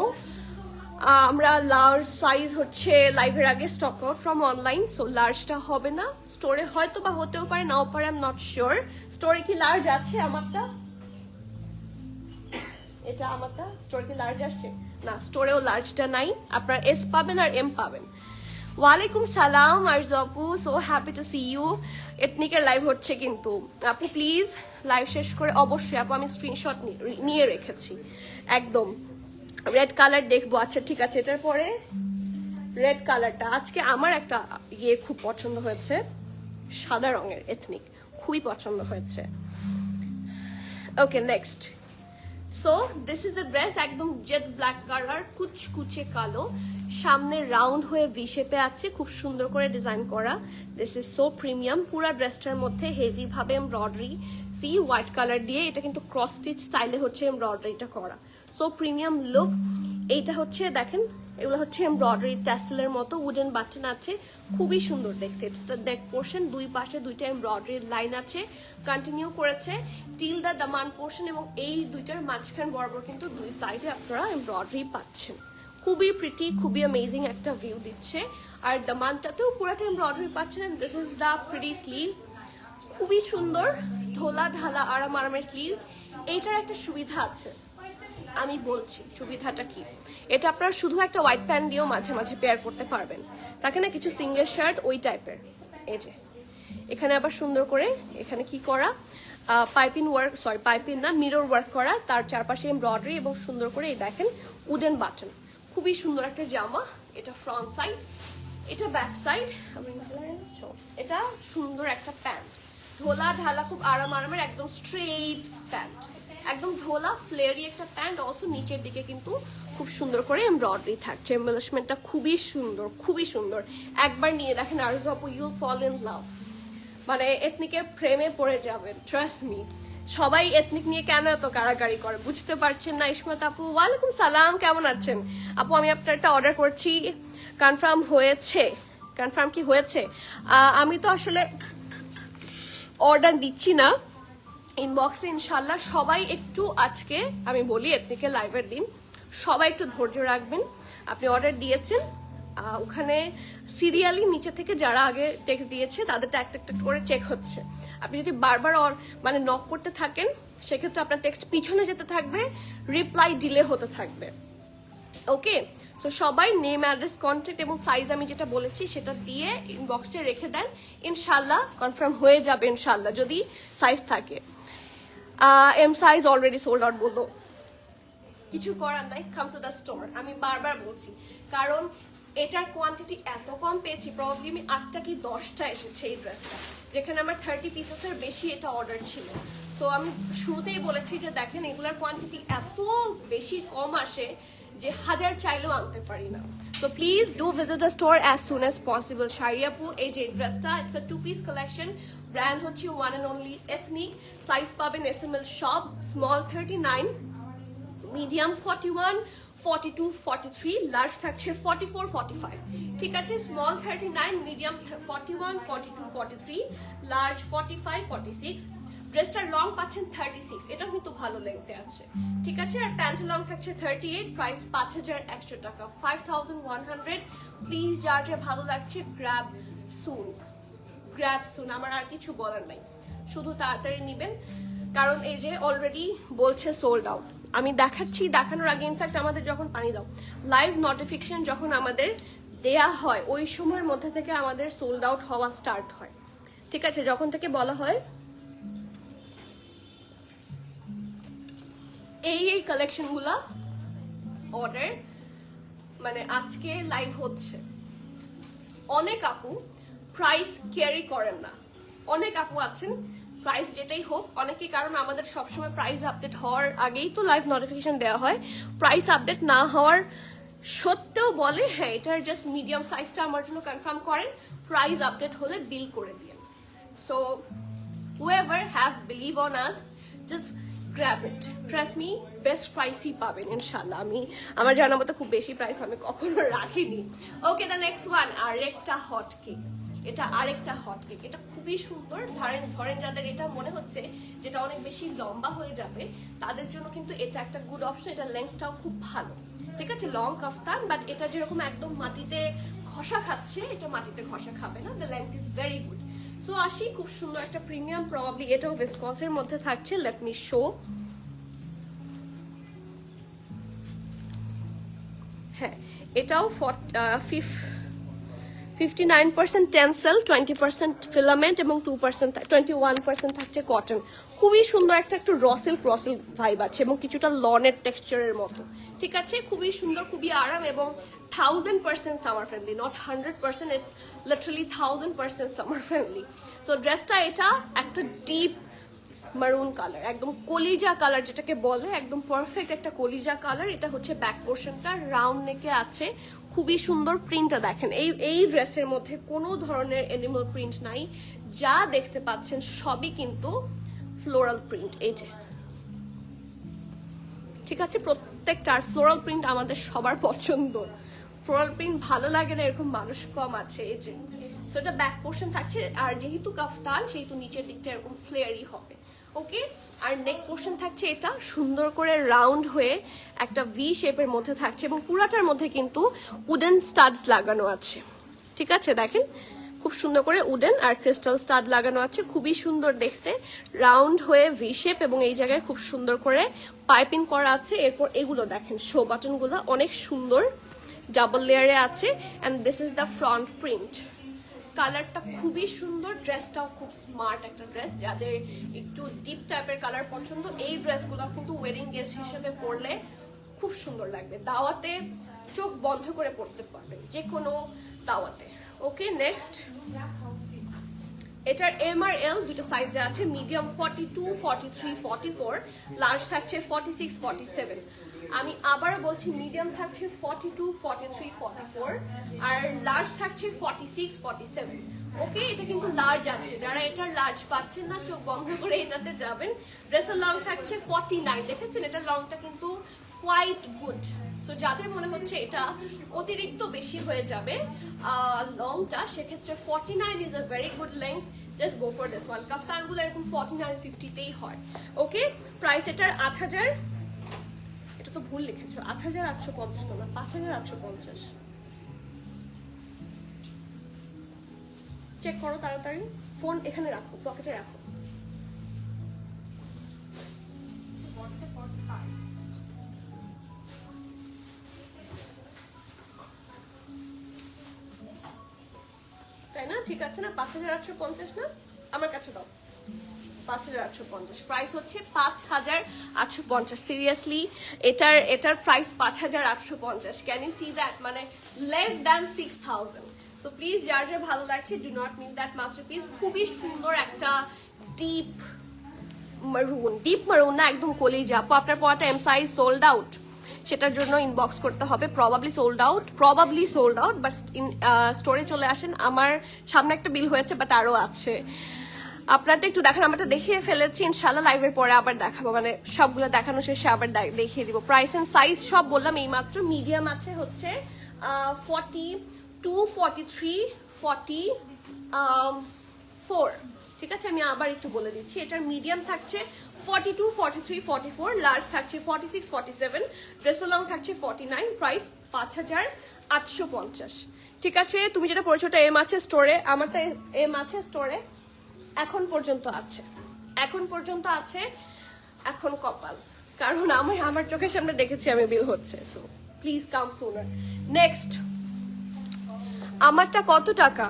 আমরা লার্জ সাইজ হচ্ছে লাইভের আগে stock out from online, so লার্জটা হবে না। স্টোরে হয়তো বা হতেও পারে, নাও পারে, আই এম নট শিওর। স্টোরে কি লার্জ আছে? আমারটা, এটা আমারটা স্টোরে কি লার্জ আসছে? না, স্টোরেও লার্জটা নাই। আপনার এস পাবেন আর এম পাবেন। ওয়ালাইকুম সালাম আরজু আপু, so happy to see you. এথনিকের লাইভ হচ্ছে কিন্তু আপু, প্লিজ লাইভ শেষ করে অবশ্যই আপু, আমি স্ক্রিনশট নিয়ে রেখেছি একদম। রেড কালার দেখবো, আচ্ছা ঠিক আছে। এটার পরে রেড কালারটা আজকে আমার একটা খুব পছন্দ হয়েছে, সাদা রঙের এথনিক, খুবই পছন্দ হয়েছে। Okay next. So this is the dress, একদম জেড ব্ল্যাক কালার, কুচকুচে কালো, সামনে রাউন্ড হয়ে ভি শেপে আছে, খুব সুন্দর করে ডিজাইন করা। This is so premium. পুরা ড্রেসটার মধ্যে হেভি ভাবে এমব্রয়ডারি, সি হোয়াইট কালার দিয়ে, এটা কিন্তু ক্রস স্টিচ স্টাইলে হচ্ছে এমব্রয়ডারিটা করা, সো প্রিমিয়াম লুক। এইটা হচ্ছে দেখেন, এগুলো হচ্ছে এমব্রয়ডারি ট্যাসেলের মতো, উডেন বাটন আছে, খুবই সুন্দর দেখতে। ইটস দ্য নেক পোর্শন, দুই পাশে দুইটা এমব্রয়ডারি লাইন আছে, কন্টিনিউ করেছে টিল দ্য দামান পোর্শন, এবং এই দুইটার মাঝখান বরাবর কিন্তু দুই সাইডে আপনারা এমব্রয়ডারি পাচ্ছেন। খুবই প্রিটি, খুবই অ্যামেজিং একটা ভিউ দিচ্ছে। আর দামানটাতেও পুরাটা এমব্রয়ডারি পাচ্ছেন। This is the pretty sleeves, খুবই সুন্দর ঢোলা ঢালা আরামের স্লিভস। এইটার একটা সুবিধা আছে, আমি বলছি সুবিধাটা কি। এটা আপনারা শুধু একটা হোয়াইট প্যান্ট দিয়েও মাঝে মাঝে পেয়ার করতে পারবেন, থাকে না কিছু সিঙ্গেল শার্ট ওই টাইপের। এই যে এখানে আবার সুন্দর করে এখানে কি করা, পাইপিং ওয়ার্ক, সরি পাইপিং না, মিরর ওয়ার্ক করা, তার চারপাশে এমব্রয়ডারি, এবং সুন্দর করে এই দেখেন উডেন বাটন। খুবই সুন্দর একটা জামা। এটা ফ্রন্ট সাইড, এটা ব্যাক সাইড। এটা সুন্দর একটা প্যান্ট, ঢোলা ঢালা, খুব আরামের, একদম স্ট্রেইট প্যান্ট, একদম ঢোলা ফ্লেয়ারি একটা প্যান্ট। অলসো নিচের দিকে কিন্তু খুব সুন্দর করে এমব্রয়ডারি থাকছে, এমবেলিশমেন্টটা খুবই সুন্দর, খুবই সুন্দর। একবার নিয়ে দেখেন আরজু আপু, ইউ ফল ইন লাভ, মানে এথনিকের প্রেমে পড়ে যাবেন, ট্রাস্ট মি। সবাই এথনিক নিয়ে কেন এত কাড়াকাড়ি করে বুঝতে পারছেন না। ইসমত আপু ওয়ালাইকুম সালাম, কেমন আছেন আপু? আমি আপনার একটা অর্ডার করছি, কনফার্ম হয়েছে? কনফার্ম কি হয়েছে? আমি তো আসলে অর্ডার দিচ্ছি না, ইনবক্সে ইনশাল্লাহ সবাই একটু, আজকে আমি বলি এথনিকের লাইভের দিন, সবাই একটু ধৈর্য রাখবেন। আপনি অর্ডার দিয়েছেন, ওখানে সিরিয়ালি নিচে থেকে যারা আগে টেক্সট দিয়েছে তাদেরটা একটা একটা করে চেক হচ্ছে। আপনি যদি বারবার মানে নক করতে থাকেন সেক্ষেত্রে আপনার টেক্সট পিছনে যেতে থাকবে, রিপ্লাই ডিলে হতে থাকবে। ওকে, তো সবাই নেম, অ্যাড্রেস, কন্ট্যাক্ট এবং সাইজ আমি যেটা বলেছি সেটা দিয়ে ইনবক্সে রেখে দেন, ইনশাল্লাহ কনফার্ম হয়ে যাবে ইনশাল্লাহ, যদি সাইজ থাকে। M size already sold out বললো, কিছু করার নাই, কাম টু দ্য স্টোর। আমি বারবার বলছি, কারণ এটার কোয়ান্টিটি এত কম পেয়েছি, প্রবাবলি আমি 8টা কি 10টা এসেছে এই ড্রেসটা, যেখানে আমার 30 পিসেসের বেশি এটা অর্ডার ছিল। সো আমি শুরুতেই বলেছি যে দেখেন এগুলার কোয়ান্টিটি এত বেশি কম আসে যে 1000 চাইলেও আনতে পারি না। So please do visit the store as soon as possible. শাড়িয়াপু, এই যে ড্রেসটা, it's a 2 piece collection, brand হচ্ছে one and only ethnic. Size পাবেন SML শপ, স্মল 39, মিডিয়াম 41, 42, 43, লার্জ থাকছে 44, 45। ঠিক আছে, স্মল 39, মিডিয়াম 41, 42, 43, লার্জ 45, 46। ড্রেসটার লং পাচ্ছেন 36, এটাও কিন্তু ভালো লেন্থে আছে। ঠিক আছে, আর প্যান্ট লং থাকছে 38, প্রাইস 5100 টাকা, 5100। প্লিজ যার যা ভালো লাগছে গ্র্যাব সুন, গ্র্যাব সুন, আমার আর কিছু বলার নাই, শুধু তাড়াতাড়ি নিবেন, কারণ এই যে অলরেডি বলছে সোল্ড আউট। আমি দেখাচ্ছি, দেখানোর আগে ইনফ্যাক্ট আমাদের যখন পানি দাও লাইভ নোটিফিকেশন যখন আমাদের দেয়া হয় ওই সময়ের মধ্যে থেকে আমাদের সোল্ড আউট হওয়া স্টার্ট হয়। ঠিক আছে, যখন থেকে বলা হয় এই কালেকশনগুলা অর্ডার, মানে আজকে লাইভ হচ্ছে, অনেক আপু প্রাইস ক্যারি করেন না, অনেক আপু আছেন প্রাইস যেটাই হোক, অনেকে, কারণ আমাদের সবসময় প্রাইস আপডেট হওয়ার আগেই তো লাইভ নোটিফিকেশন দেওয়া হয়, প্রাইস আপডেট না হওয়ার সত্ত্বেও বলে হ্যাঁ এটার জাস্ট মিডিয়াম সাইজটা আমার জন্য কনফার্ম করেন, প্রাইস আপডেট হলে বিল করে দিন। So whoever have believe on us, just grab it, trust me, best প্রাইসই পাবেন ইনশাল্লাহ। আমি আমার জানার মতো খুব বেশি প্রাইস আমি কখনো রাখিনি। ওকে, দ্য নেক্সট ওয়ান, আরেকটা হট কেক। এটা আরেকটা হট কেক, এটা খুবই সুন্দর। ধরেন যাদের এটা মনে হচ্ছে যেটা অনেক বেশি লম্বা হয়ে যাবে তাদের জন্য কিন্তু এটা একটা গুড অপশন। এটা লেন্থটাও খুব ভালো, ঠিক আছে, লং কাফতান, বাট এটা যেরকম একদম মাটিতে ঘষা খাচ্ছে, এটা মাটিতে ঘষা খাবে না, the length is very good. So আসি, খুব সুন্দর একটা প্রিমিয়াম, প্রবাবলি এটাও ভিসকসের মধ্যে থাকছে, লেট মি শো। হ্যাঁ, এটাও 59% টেন্সেল, 20% ফিলামেন্ট এবং 21% থাকছে কটন। খুবই সুন্দর একটা একটু রসেল ভাইব আছে এবং কিছুটা লনের টেক্সচারের মতো। ঠিক আছে, খুবই সুন্দর, খুবই আরাম এবং 1000% summer friendly, not 100%, it's literally 1000% summer friendly. So ড্রেসটা এটা একটা ডিপ মারুন কালার, একদম কলিজা কালার যেটাকে বলে, একদম পারফেক্ট একটা কলিজা কালার। এটা হচ্ছে ব্যাক পোর্শনটা, রাউন্ড নেকে আছে, খুবই সুন্দর। প্রিন্টটা দেখেন, এই ড্রেসের মধ্যে কোনো ধরনের অ্যানিমাল প্রিন্ট নাই, যা দেখতে পাচ্ছেন সবই কিন্তু ফ্লোরাল প্রিন্ট। এই যে, ঠিক আছে, প্রত্যেকটা ফ্লোরাল প্রিন্ট আমাদের সবার পছন্দ, ফ্লোরাল প্রিন্ট ভালো লাগে না এরকম মানুষ কম আছে। এই যে, সো এটা ব্যাক পোর্শন থাকছে, আর যেহেতু কাফতান সেহেতু নিচের দিকটা এরকম ফ্লেয়ারই হবে। ওকে, আর নেক পোর্শন থাকছে এটা সুন্দর করে রাউন্ড হয়ে একটা ভি শেপের মধ্যে থাকছে এবং পুরাটার মধ্যে কিন্তু উডেন স্টাডস লাগানো আছে। ঠিক আছে, দেখেন খুব সুন্দর করে উডেন আর ক্রিস্টাল স্টাড লাগানো আছে, খুবই সুন্দর দেখতে, রাউন্ড হয়ে ভি শেপ এবং এই জায়গায় খুব সুন্দর করে পাইপিং করা আছে। এরপর এগুলো দেখেন, শো বাটনগুলো অনেক সুন্দর ডাবল লেয়ারে আছে, and this is the front print. কালারটা খুবই সুন্দর, ড্রেসটাও খুব স্মার্ট একটা ড্রেস। যাদের একটু ডিপ টাইপের কালার পছন্দ, এই ড্রেসগুলো কিন্তু ওয়েডিং গেস্ট হিসেবে পরলে খুব সুন্দর লাগবে, দাওয়াতে চোখ বন্ধ করে পরতে পারবেন, যে কোনো দাওয়াতে। ওকে, নেক্সট, এটার এম আর এল দুটো সাইজে আছে, মিডিয়াম 42, 43, 44, লার্জ থাকছে 46, 47। আমি আবারও বলছি, মিডিয়াম থাকছে 42, 43, 44, আর লার্জ থাকছে 46, 47। ওকে, এটা কিন্তু লার্জ আছে, যারা এটার লার্জ পাচ্ছেন না চোখ বন্ধ করে এটাতে যাবেন। ড্রেসের লং থাকছে 49, দেখেছেন এটার লংটা কিন্তু কোয়াইট গুড। সো যাদের মনে হচ্ছে এটা অতিরিক্ত বেশি হয়ে যাবে লংটা, সেক্ষেত্রে 49 is a very good length. Just go for this one. কাফতানগুলো এরকম 49-50তেই হয়। ওকে, প্রাইস এটার 8,000, এটা তো ভুল লিখেছো, 8,850 না, 5,850। চেক করো তাড়াতাড়ি, ফোন এখানে রাখো, পকেটে রাখো। তাই না? ঠিক আছে না? 5,850 না? আমার কাছে দাও। 5,850 প্রাইস হচ্ছে, 5,850। সিরিয়াসলি এটার price 5,850। Can you see that? মানে লেস দ্যান 6,000। সো প্লিজ যার যার ভালো লাগছে, do not miss that masterpiece. খুবই সুন্দর একটা ডিপ মারুন না, একদম কলিজা। আপু আপনার পড়াটা এম সাইজ সোল্ড আউট, সেটার জন্য ইনবক্স করতে হবে। প্রবাবলি সোল্ড আউট, বাট স্টোরে চলে আসেন। আমার সামনে একটা বিল হয়েছে, বাট আরো আছে। আপনারটা একটু দেখান, আমারটা দেখিয়ে ফেলেছি, ইনশাল্লাহ লাইভের পরে আবার দেখাবো, মানে সবগুলো দেখানো শেষে আবার দেখিয়ে দিব। প্রাইস এন্ড সাইজ সব বললাম এই মাত্র। মিডিয়াম আছে হচ্ছে 42, 43, 44। ঠিক আছে, আমি আবার একটু বলে দিচ্ছি। এটার মিডিয়াম থাকছে 42, 43, 44, লার্জ থাকছে 46, 47, ড্রেস লং থাকছে 49। প্রাইস 5,850। ঠিক আছে, তুমি যেটা পড়েছো ওটা এম আছে স্টোরে, আমারটা এম আছে স্টোরে। এখন পর্যন্ত আছে। এখন কপাল, কারণ আমার চোখের সামনে দেখেছি আমি বিল হচ্ছে। So please come sooner. Next, আমারটা কত টাকা?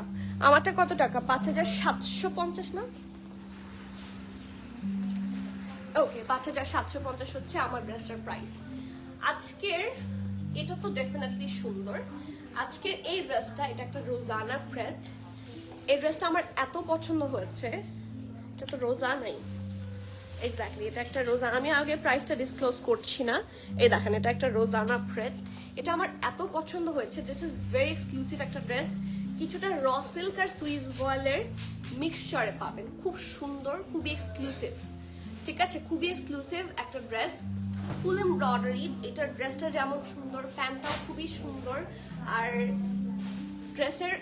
5,750 না? ওকে, 5,750 হচ্ছে আমার ড্রেসটার প্রাইস। আজকের এটা তো ডেফিনেটলি সুন্দর। আজকের এই ড্রেসটা, এটা একটা রোজানা প্রেদ। এই ড্রেসটা আমার এত পছন্দ হয়েছে। এটা তো রোজা নাই, এক্স্যাক্টলি এটা একটা রোজা। আমি আগে প্রাইসটা ডিসক্লোজ করছি না। এই দেখেন, এটা একটা রোজানা প্রেদ। এটা আমার এত পছন্দ হয়েছে। দিস ইজ ভেরি এক্সক্লুসিভ একটা ড্রেস। কিছুটা র সিল্ক আর সুইস ভয়েলের মিক্সচারে পাবেন। খুব সুন্দর, খুবই এক্সক্লুসিভ। ঠিক আছে, খুবই এক্সক্লুসিভ একটা ড্রেস, ফুল এমব্রয়ডারি। এটার ড্রেসটা যেমন সুন্দর, প্যান্টটাও খুবই সুন্দর। আর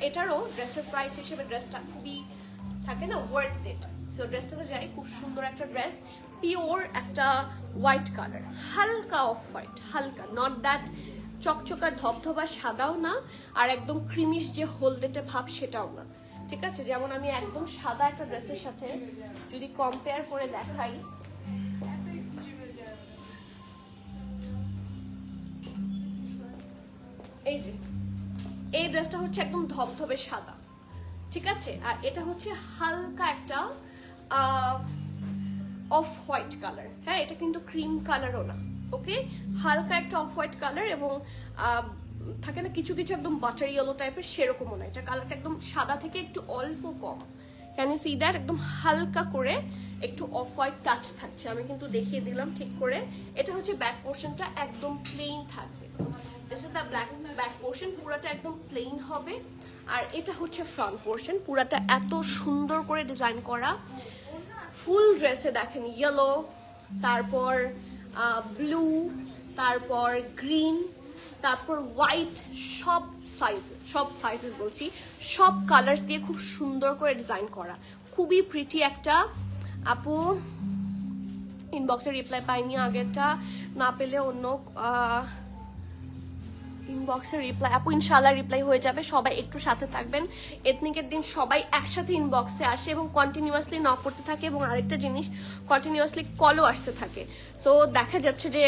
এটারও ড্রেসের প্রাইস হিসেবে ড্রেসটা খুবই থাকে না, ওয়ার্থ ইট। সো ড্রেসটাতে যাই, খুব সুন্দর একটা ড্রেস। পিওর একটা হোয়াইট কালার, হালকা অফ হোয়াইট, হালকা, নট দ্যাট চকচকা ধবধবা সাদাও না, আর একদম ক্রিমিশ যে হলদেটে ভাব সেটাও না। ঠিক আছে, যেমন আমি একদম সাদা একটা ড্রেসের সাথে যদি কম্পেয়ার করে দেখাই, এই যে এই ড্রেসটা হচ্ছে একদম ধবধবে সাদা। ঠিক আছে, আর এটা হচ্ছে হালকা একটা অফ হোয়াইট কালার। হ্যাঁ, এটা কিন্তু ক্রিম কালারও না। ওকে, হালকা একটা অফ হোয়াইট কালার, এবং থাকে না কিছু কিছু একদম বাটার ইয়েলো টাইপের, সেরকমও না। এটা কালারটা একদম সাদা থেকে একটু অল্প কম। Can you see that? একদম হালকা করে একটু অফ হোয়াইট টাচ থাকছে। আমি কিন্তু দেখিয়ে দিলাম ঠিক করে। এটা হচ্ছে ব্যাক পোর্শনটা একদম প্লেন থাকবে। This is the back portion, পুরোটা একদম প্লেন হবে। আর এটা হচ্ছে ফ্রন্ট পোর্শন, পুরাটা এত সুন্দর করে ডিজাইন করা। ফুল ড্রেসে দেখেন ইয়েলো, তারপর ব্লু, তারপর গ্রিন, তারপর হোয়াইট, সব সাইজেস বলছি, সব কালার্স দিয়ে খুব সুন্দর করে ডিজাইন করা। খুবই প্রিটি একটা। আপু ইনবক্সে রিপ্লাই পাইনি, আগেরটা না পেলে অন্য ইনবক্সে রিপ্লাই, আপু ইনশাল্লাহ রিপ্লাই হয়ে যাবে। সবাই একটু সাথে থাকবেন। এথনিকের দিন সবাই একসাথে ইনবক্সে আসে এবং কন্টিনিউয়াসলি নক করতে থাকে, এবং আরেকটা জিনিস, কন্টিনিউয়াসলি কলও আসতে থাকে। সো দেখা যাচ্ছে যে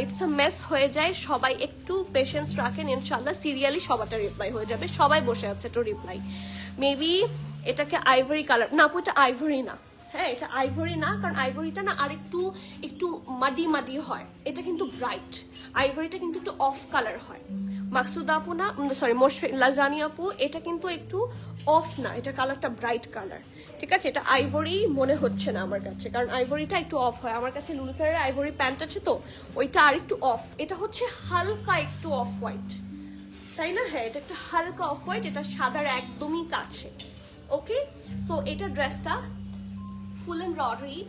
ইটস আ মেস হয়ে যায়। সবাই একটু পেশেন্স রাখেন, ইনশাল্লাহ সিরিয়ালি সবাটা রিপ্লাই হয়ে যাবে। সবাই বসে আছে তো রিপ্লাই। মেবি এটাকে আইভরি কালার না, আপু এটা আইভরি না। হ্যাঁ, এটা আইভরি না, কারণ আইভরিটা না আর একটু মাটি হয়। এটা কিন্তু ব্রাইট, আইভরিটা কিন্তু একটু অফ কালার হয়। মাকসুদা আপু না, সরি লাজানি আপু, এটা কিন্তু একটু অফ না, এটা কালারটা ব্রাইট কালার। ঠিক আছে, এটা আইভরি মনে হচ্ছে না আমার কাছে, কারণ আইভরিটা একটু অফ হয়। আমার কাছে লুলুসারের আইভরি প্যান্ট আছে, তো ওইটা আর একটু অফ। এটা হচ্ছে হালকা একটু অফ হোয়াইট, তাই না? হ্যাঁ, এটা একটু হালকা অফ হোয়াইট, এটা সাদার একদমই কাছে। ওকে, সো এটা ড্রেসটা ফুল এমব্রয়ডারি,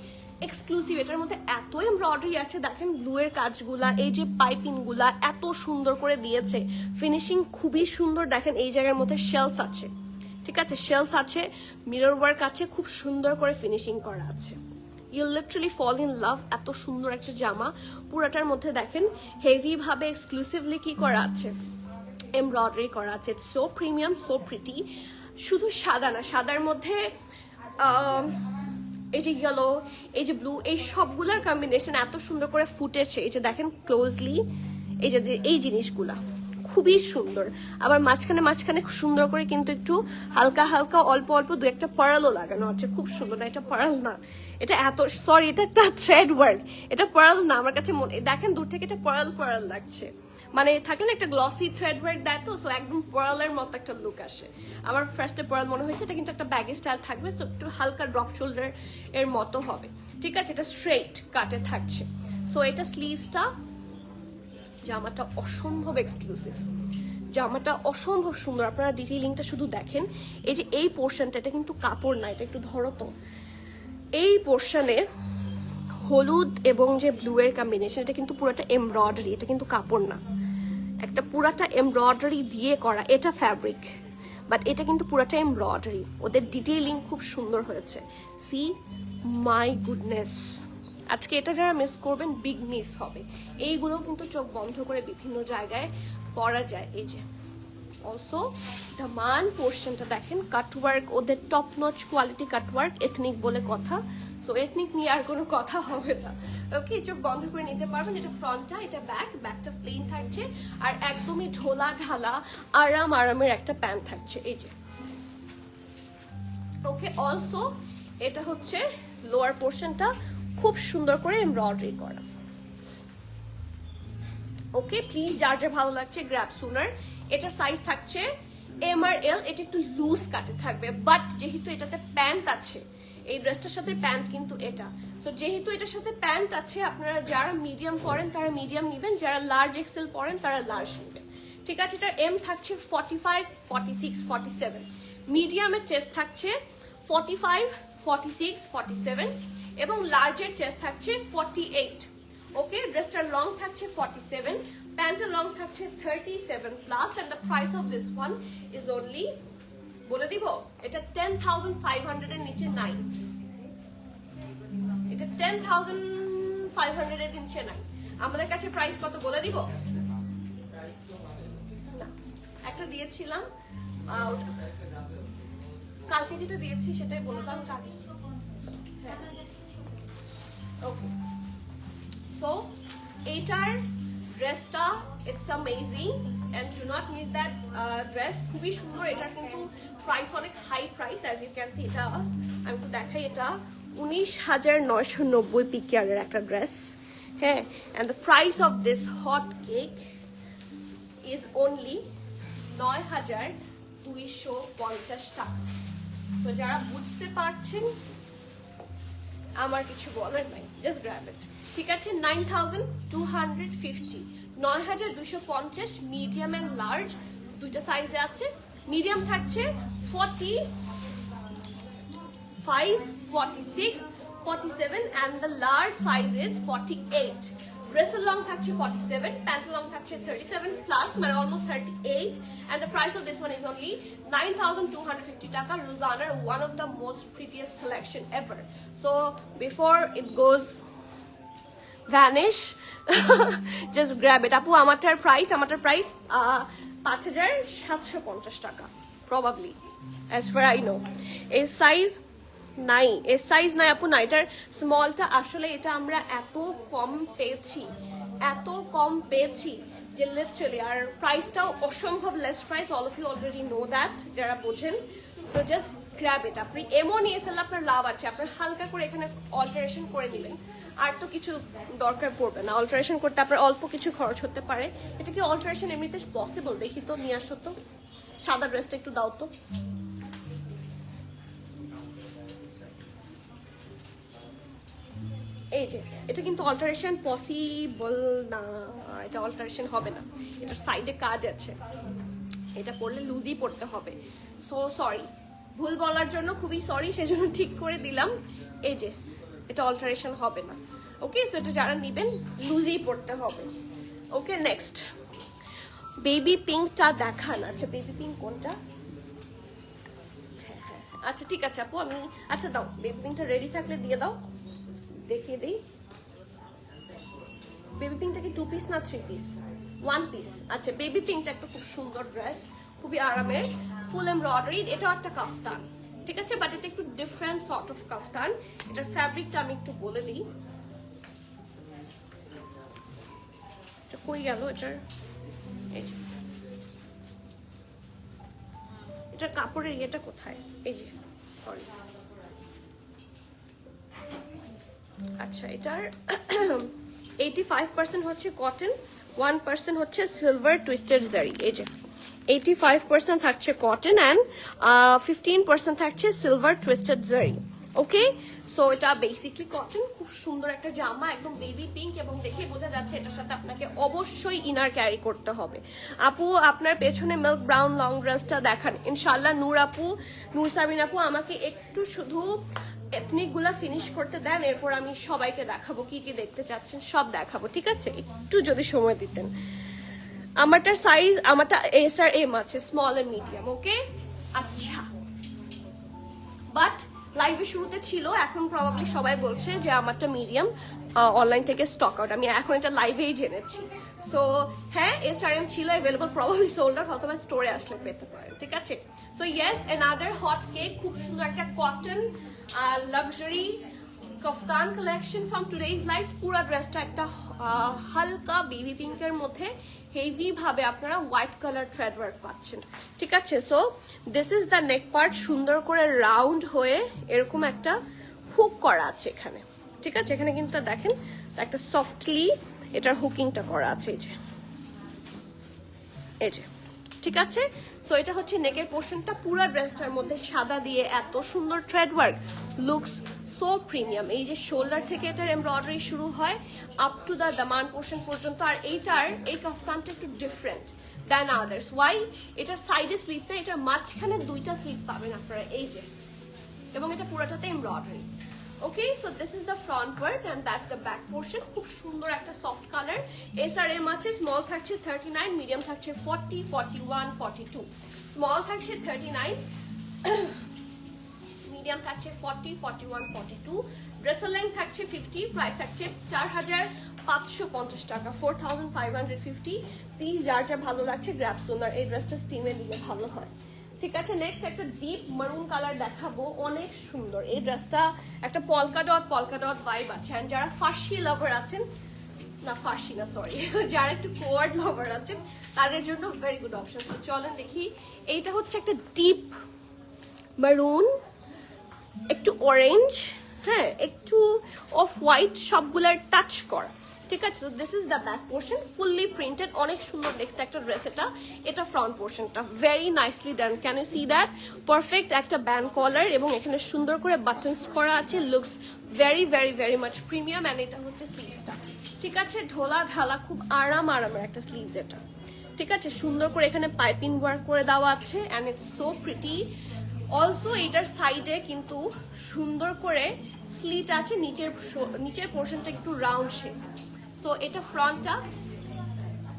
এক্সক্লুসিভ। এটার মধ্যে এত এমব্রয়ডারি আছে, দেখেন ব্লু এর কাজগুলা, এই যে পাইপিং গুলা এত সুন্দর করে দিয়েছে। ফিনিশিং খুবই সুন্দর। দেখেন এই জায়গার মধ্যে শেলস আছে, ঠিক আছে, শেলস আছে, মিরর ওয়ার্ক আছে, খুব সুন্দর করে ফিনিশিং করা আছে। You literally fall in love. এত সুন্দর একটা জামা, পুরাটার মধ্যে দেখেন হেভি ভাবে এক্সক্লুসিভলি কি করা আছে, এমব্রয়ডারি করা আছে। So premium, so pretty. শুধু সাদা না, সাদার মধ্যে এই যে ইয়েলো, এই যে ব্লু, এই সবগুলোর কম্বিনেশন এত সুন্দর করে ফুটেছে। এই যে দেখেন ক্লোজলি, এই যে এই জিনিসগুলা খুবই সুন্দর। আবার মাঝখানে মাঝখানে সুন্দর করে কিন্তু একটু হালকা হালকা অল্প অল্প দু একটা পার্লও লাগানো আছে। খুব সুন্দর। না, এটা পার্ল না, এটা এত, সরি, এটা একটা থ্রেড ওয়ার্ক, এটা পার্ল না। আমার কাছে মনে, দেখেন দূর থেকে এটা পার্ল পার্ল লাগছে, মানে থাকে না একটা গ্লসি থ্রেড ওয়ার্ক দেয় তো, সো একদম পার্লের মতো একটা লুক আসে। আমার ফার্স্টে পার্ল মনে হয়েছে। এটা কিন্তু একটা ব্যাগি স্টাইল থাকবে, সো একটু হালকা ড্রপ শোল্ডার এর মতো হবে। ঠিক আছে, এটা স্ট্রেট কাটে থাকছে। সো এটা স্লিভসটা, জামাটা অসম্ভব এক্সক্লুসিভ, জামাটা অসম্ভব সুন্দর। আপনারা ডিটেইলিংটা শুধু দেখেন। এই যে এই পোর্শনটা, এটা কিন্তু কাপড় না, এটা একটু ধরো তো। এই পোর্শনে হলুদ এবং যে ব্লু এর কম্বিনেশন, এটা কিন্তু পুরোটা এমব্রয়ডারি, এটা কিন্তু কাপড় না, একটা পুরাটা এমব্রয়ডারি দিয়ে করা। এটা ফ্যাব্রিক, বাট এটা কিন্তু পুরাটা এমব্রয়ডারি। ওদের ডিটেইলিং খুব সুন্দর হয়েছে। সি মাই গুডনেস, আজকে এটা যারা মিস করবেন বিগ মিস হবে। এইগুলো কিন্তু চোখ বন্ধ করে বিভিন্ন জায়গায় পরা যায়। এই যে অলসো দামান পোর্শনটা দেখেন, কাটওয়ার্ক, ওদের top notch quality cutwork, ethnic বলে কথা। সো এথনিক নিয়ে আর কোনো কথা হবে না। ওকে, চোখ বন্ধ করে নিতে পারবেন। এটা ফ্রন্টটা, এটা ব্যাকটা প্লেন থাকছে, আর একদমই ঢোলা ঢালা আরামের একটা প্যান্ট থাকছে। এই যে ওকে, অলসো এটা হচ্ছে লোয়ার পোর্শনটা, খুব সুন্দর করে এমব্রয়ডারি করা। ওকে, প্লিজ যার যা ভালো লাগছে গ্র্যাব সুনার। এটা সাইজ থাকছে এম আর এল, এটা একটু লুজ কাটে থাকবে, বাট যেহেতু এটাতে প্যান্ট আছে, এই ড্রেসটার সাথে প্যান্ট কিন্তু এটা, তো যেহেতু এটার সাথে প্যান্ট আছে, আপনারা যারা মিডিয়াম পরেন তারা মিডিয়াম নেবেন, যারা লার্জ এক্সেল পরেন তারা লার্জ নেবেন। ঠিক আছে, এটা এম থাকছে 45, 46, 47, মিডিয়ামের চেস্ট থাকছে 45, 46, 47 এবং লার্জের চেস্ট থাকছে 48। ওকে, ড্রেসটার লং থাকছে 47, প্যান্টের লং থাকছে 37 plus, and the price of this one is only, বলে দিব, এটা 10,500 এর নিচে নাই, এটা 10,500 এর নিচে নাই। আমাদের কাছে প্রাইস কত বলে দিব? না, একটা দিয়েছিলাম কালকে, যেটা দিয়েছি সেটাই বলতাম কালকে। ওকে, সো এইটার ড্রেসটা it's amazing and do not miss that dress. খুবই সুন্দর। এটার কিন্তু প্রাইস অনেক high price, as you can see. এটা আমি একটু দেখাই, এটা 19,990 পিকেয়ারের একটা ড্রেস। হ্যাঁ, and the price of this hot cake is only 9,250 টাকা। তো যারা বুঝতে পারছেন, আমার কিছু বলার নাই, জাস্ট গ্র্যাব ইট। ঠিক আছে, 9,250, 9,250, মিডিয়াম এন্ড লার্জ দুইটা সাইজে আছে। মিডিয়াম থাকছে 45, 46, 47 and the large size is 48. Dresser long থাকছে 47, pant long থাকছে 37 plus, মানে almost 38, and the price of this one is only 9,250 টাকা. Rosanna, one of the most prettiest collection ever. So before it goes vanish, just grab it. আপু, আমারটার price 5,750 টাকা probably, as far I know. এই size নাই, এর size নাই আপু, না। এটার স্মলটা আসলে এটা আমরা এত কম পেয়েছি যে লিটারালি, আর প্রাইসটাও অসম্ভব less price. All of you already know that, যারা বোঝেন। তো জাস্ট গ্র্যাব ইট। আপনি এমও নিয়ে ফেললে আপনার লাভ আছে, আপনার হালকা করে এখানে অল্টারেশন করে নেবেন, আর তো কিছু দরকার পড়বে না। অল্টারেশন করতে আপনার অল্প কিছু খরচ হতে পারে। এটা কি অল্টারেশন এমনিতে পসিবল? দেখি তো, নিয়ে আসো তো, সাদা ড্রেসটা একটু দাও তো। এই যে এটা কিন্তু অল্টারেশন পসিবল না, এটা অল্টারেশন হবে না। এটা সাইডে কাজ আছে, এটা পরলে লুজই পড়তে হবে। সো সরি, ভুল বলার জন্য খুবই সরি, সেজন্য ঠিক করে দিলাম। এই যে এটা অল্টারেশন হবে না। ওকে, সো এটা যারা নেবেন লুজই পড়তে হবে। ওকে, নেক্সট বেবি পিঙ্কটা দেখান। আচ্ছা, বেবি পিঙ্ক কোনটা? আচ্ছা ঠিক আছে আপু, আমি আচ্ছা দাও বেবি পিঙ্কটা রেডি থাকলে দিয়ে দাও, দেখিয়ে দিই। বেবি পিঙ্কটা কি 2 পিস না 3 পিস? 1 পিস। আচ্ছা বেবি পিঙ্কটা একটা খুব সুন্দর ড্রেস, খুবই আরামের, ফুল এমব্রয়ডারি। এটাও একটা কাফতান, ঠিক আছে, বাট এটা একটু ডিফারেন্ট সর্ট অফ কাফতান। এটার ফ্যাব্রিকটা আমি একটু বলে দিই। এটা কই গেল এটার, এই যে এটার কাপড়ের ইয়েটা কোথায়, এই যে সরি। আচ্ছা এটার 85% হচ্ছে কটন, 1% হচ্ছে সিলভার টুইস্টেড জারি। এই যে 85% থাকছে কটন অ্যান্ড 15% থাকছে সিলভার টুইস্টেড জারি। ওকে, সো এটা বেসিকলি কটন, খুব সুন্দর একটা জামা, একদম বেবি পিঙ্ক, এবং দেখে বোঝা যাচ্ছে এটার সাথে আপনাকে অবশ্যই ইনার ক্যারি করতে হবে। আপু আপনার পেছনে মিল্ক ব্রাউন লং ড্রেসটা দেখান ইনশাল্লাহ। নূর আপু, নূর সাবিন আপু, আমাকে একটু শুধু এথনিক গুলা ফিনিশ করতে দেন, এরপর আমি সবাইকে দেখাবো কি কি দেখতে চাচ্ছেন, সব দেখাবো, ঠিক আছে? একটু যদি সময় দিতেন। আমারটার সাইজ, আমারটা এস আর এম আছে, স্মল এন্ড মিডিয়াম। ওকে, আচ্ছা, বাট লাইভে শুরুতে ছিল, এখন প্রবাবলি সবাই বলছে যে আমারটা মিডিয়াম, অনলাইন থেকে স্টক আউট। আমি এখন এটা লাইভেই জেনেছি। সো হ্যাঁ, এস আর এম ছিল অ্যাভেলেবল, প্রবাবলি সোল্ড আউট, অথবা স্টোরে আসলে পেতে পারেন, ঠিক আছে? So yes, another hot cake, খুব সুন্দর একটা cotton luxury kaftan collection from today's life. পুরো ড্রেসটা একটা হালকা বেবি পিঙ্কের মধ্যে হেভি ভাবে আপনারা হোয়াইট কালার থ্রেড ওয়ার্ক পাচ্ছেন, ঠিক আছে? So this is the neck part, সুন্দর করে রাউন্ড হয়ে এরকম একটা হুক করা আছে এখানে, ঠিক আছে? এখানে কিন্তু দেখেন একটা সফটলি এটার হুকিংটা করা আছে, এই যে ঠিক আছে? সো এটা হচ্ছে নেকের পোর্শনটা, পুরো ড্রেসটার মধ্যে সাদা দিয়ে এত সুন্দর thread work, looks so premium. এই যে শোল্ডার থেকে এটার এমব্রয়ডারি শুরু হয় up to the Daman portion পর্যন্ত। আর এইটার এই কাফতানটা একটু ডিফারেন্ট দ্যান আদার্স। ওয়াই? এটার সাইডে স্লিপ না, এটার মাঝখানে 2টা স্লিপ পাবেন আপনারা, এই যে, এবং এটা পুরোটাতে embroidery. Okay, so this is the front part and that's the back portion. খুব সুন্দর একটা সফট কালার। এস আর এম আছে, স্মল থাকছে 39, মিডিয়াম থাকছে 40, 41, 42। স্মল থাকছে 39, মিডিয়াম থাকছে 40, 41, 42। ড্রেসের লেন্থ থাকছে 50, প্রাইস থাকছে 4550 টাকা, 4550। প্লিজ যার যা ভালো লাগছে গ্র্যাব সুন, আর এই ড্রেসটা স্টিমে নিলে ভালো হয়, ঠিক আছে? নেক্সট একটা ডিপ মারুন কালার দেখাবো, অনেক সুন্দর এই ড্রেসটা, একটা পলকা ডট ভাইব আছে। আর যারা ফার্সি লাভার আছেন, না ফার্সি না সরি, যারা একটু কোয়ার্ড লাভার আছেন তাদের জন্য ভেরি গুড অপশন। চলেন দেখি, এইটা হচ্ছে একটা ডিপ মারুন, একটু অরেঞ্জ, হ্যাঁ, একটু অফ হোয়াইট, সবগুলার টাচ করা, ঠিক আছে? This is the back portion, fully printed, অনেক সুন্দর দেখতে একটা ড্রেস। এটা ফ্রন্ট পোর্শনটা very nicely done, can you see that? Perfect একটা ব্যান্ড কলার, এবং এখানে সুন্দর করে বাটনস করা আছে, looks very very very much premium. And এটা হচ্ছে স্লিভসটা, ঠিক আছে? ঢোলা ঢালা, খুব আরামের একটা স্লিভস এটা, ঠিক আছে? সুন্দর করে এখানে পাইপিং ওয়ার্ক করে দেওয়া আছে, and it's so pretty. Also এটার সাইডে কিন্তু সুন্দর করে স্লিট আছে, নিচের পোর্শনটা একটু রাউন্ড শেপ। সো এটা ফ্রন্টটা,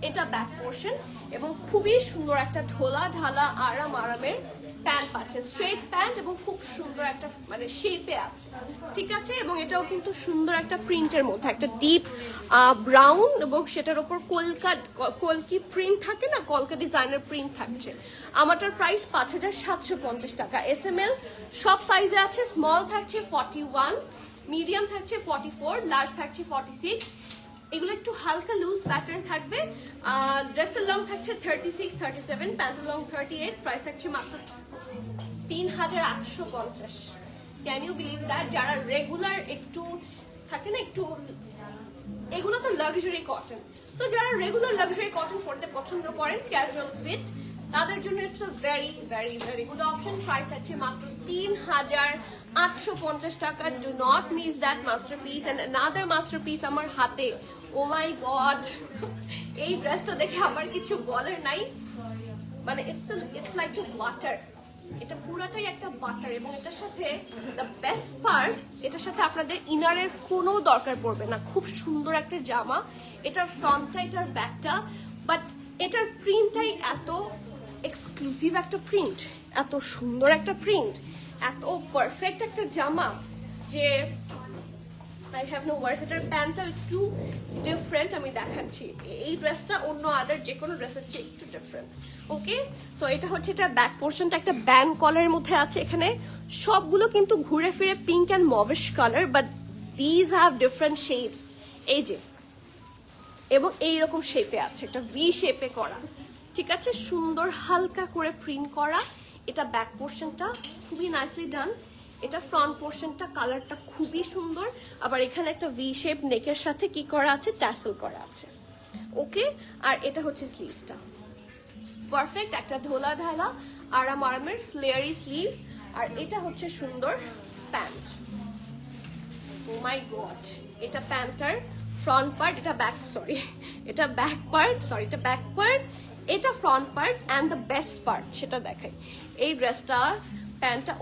এটা ব্যাক পোর্শন, এবং খুবই সুন্দর একটা ঢোলা ঢালা আরামের প্যান্ট পাচ্ছে, স্ট্রেট প্যান্ট, এবং খুব সুন্দর একটা মানে শেপে আছে, ঠিক আছে? এবং এটাও কিন্তু সুন্দর একটা প্রিন্টের মধ্যে, একটা ডিপ ব্রাউন, এবং সেটার উপর কলকি প্রিন্ট থাকে না, কলকা ডিজাইনের প্রিন্ট থাকছে। আমারটার প্রাইস 5750 টাকা। SML সব সাইজে আছে, স্মল থাকছে 41, মিডিয়াম থাকছে 44, লার্জ থাকছে 46। এগুলো একটু হালকা লুজ প্যাটার্ন থাকবে। ড্রেসের লং থাকছে 36, 37, প্যান্টের লং 38, প্রাইস থাকছে মাত্র 3850। Can you believe that? যারা রেগুলার একটু থাকে না, একটু, এগুলো তো লাক্সারি কটন, তো যারা রেগুলার লাক্সারি কটন পরতে পছন্দ করেন, ক্যাজুয়াল ফিট, তাদের জন্য it's a very very very good option. Price আছে মাত্র 3850 টাকা। Do not miss that masterpiece. And another masterpiece আমার হাতে, ও মাই গড, এই ড্রেসটা দেখে আমার কিছু বলার নাই, মানে ইটস লাইক এ বাটার, এটা পুরাটাই একটা বাটার। এবং এটার সাথে দ্য বেস্ট পার্ট, এটার সাথে আপনাদের ইনারের কোনো দরকার পড়বে না। খুব সুন্দর একটা জামা, এটার ফ্রন্টটা, এটার ব্যাকটা, বাট এটার প্রিন্টটাই এত এক্সক্লুসিভ একটা প্রিন্ট, এত সুন্দর একটা প্রিন্ট, এত পারফেক্ট একটা জামা যে I have no words. এটার প্যান্টটা একটু ডিফারেন্ট, আমি দেখাচ্ছি। এই ড্রেসটা অন্য আদার যে কোনো ড্রেসের চেয়ে একটু ডিফারেন্ট। ওকে, সো এটা হচ্ছে এটা ব্যাক পোর্শনটা একটা ব্যান্ড কলারের মধ্যে আছে। এখানে সবগুলো কিন্তু ঘুরে ফিরে pink and mauvish colour, but these have different shapes. এই যে, এবং এইরকম শেপে আছে, একটা ভি শেপে করা, ঠিক আছে, সুন্দর হালকা করে প্রিন্ট করা। এটা ব্যাক পোর্শনটা খুবই নাইসলি ডান। এটা ফ্রন্ট পোর্শনটা কালারটা খুবই সুন্দর। আবার এখানে একটা ভি শেপ নেকের সাথে কি করা আছে, ট্যাসেল করা আছে। ওকে, আর এটা হচ্ছে স্লিভসটা পারফেক্ট একটা ঢোলা ঢালা আরামের ফ্লেয়ারি স্লিভস। আর এটা হচ্ছে সুন্দর প্যান্ট। ও মাই গড, এটা প্যান্টার ফ্রন্ট পার্ট, এটা ব্যাক সরি এটা ব্যাক পার্ট, সরি এটা ব্যাক পার্ট, এটা front part and the best part সেটা দেখাই। এই ড্রেসটা প্যান্টটা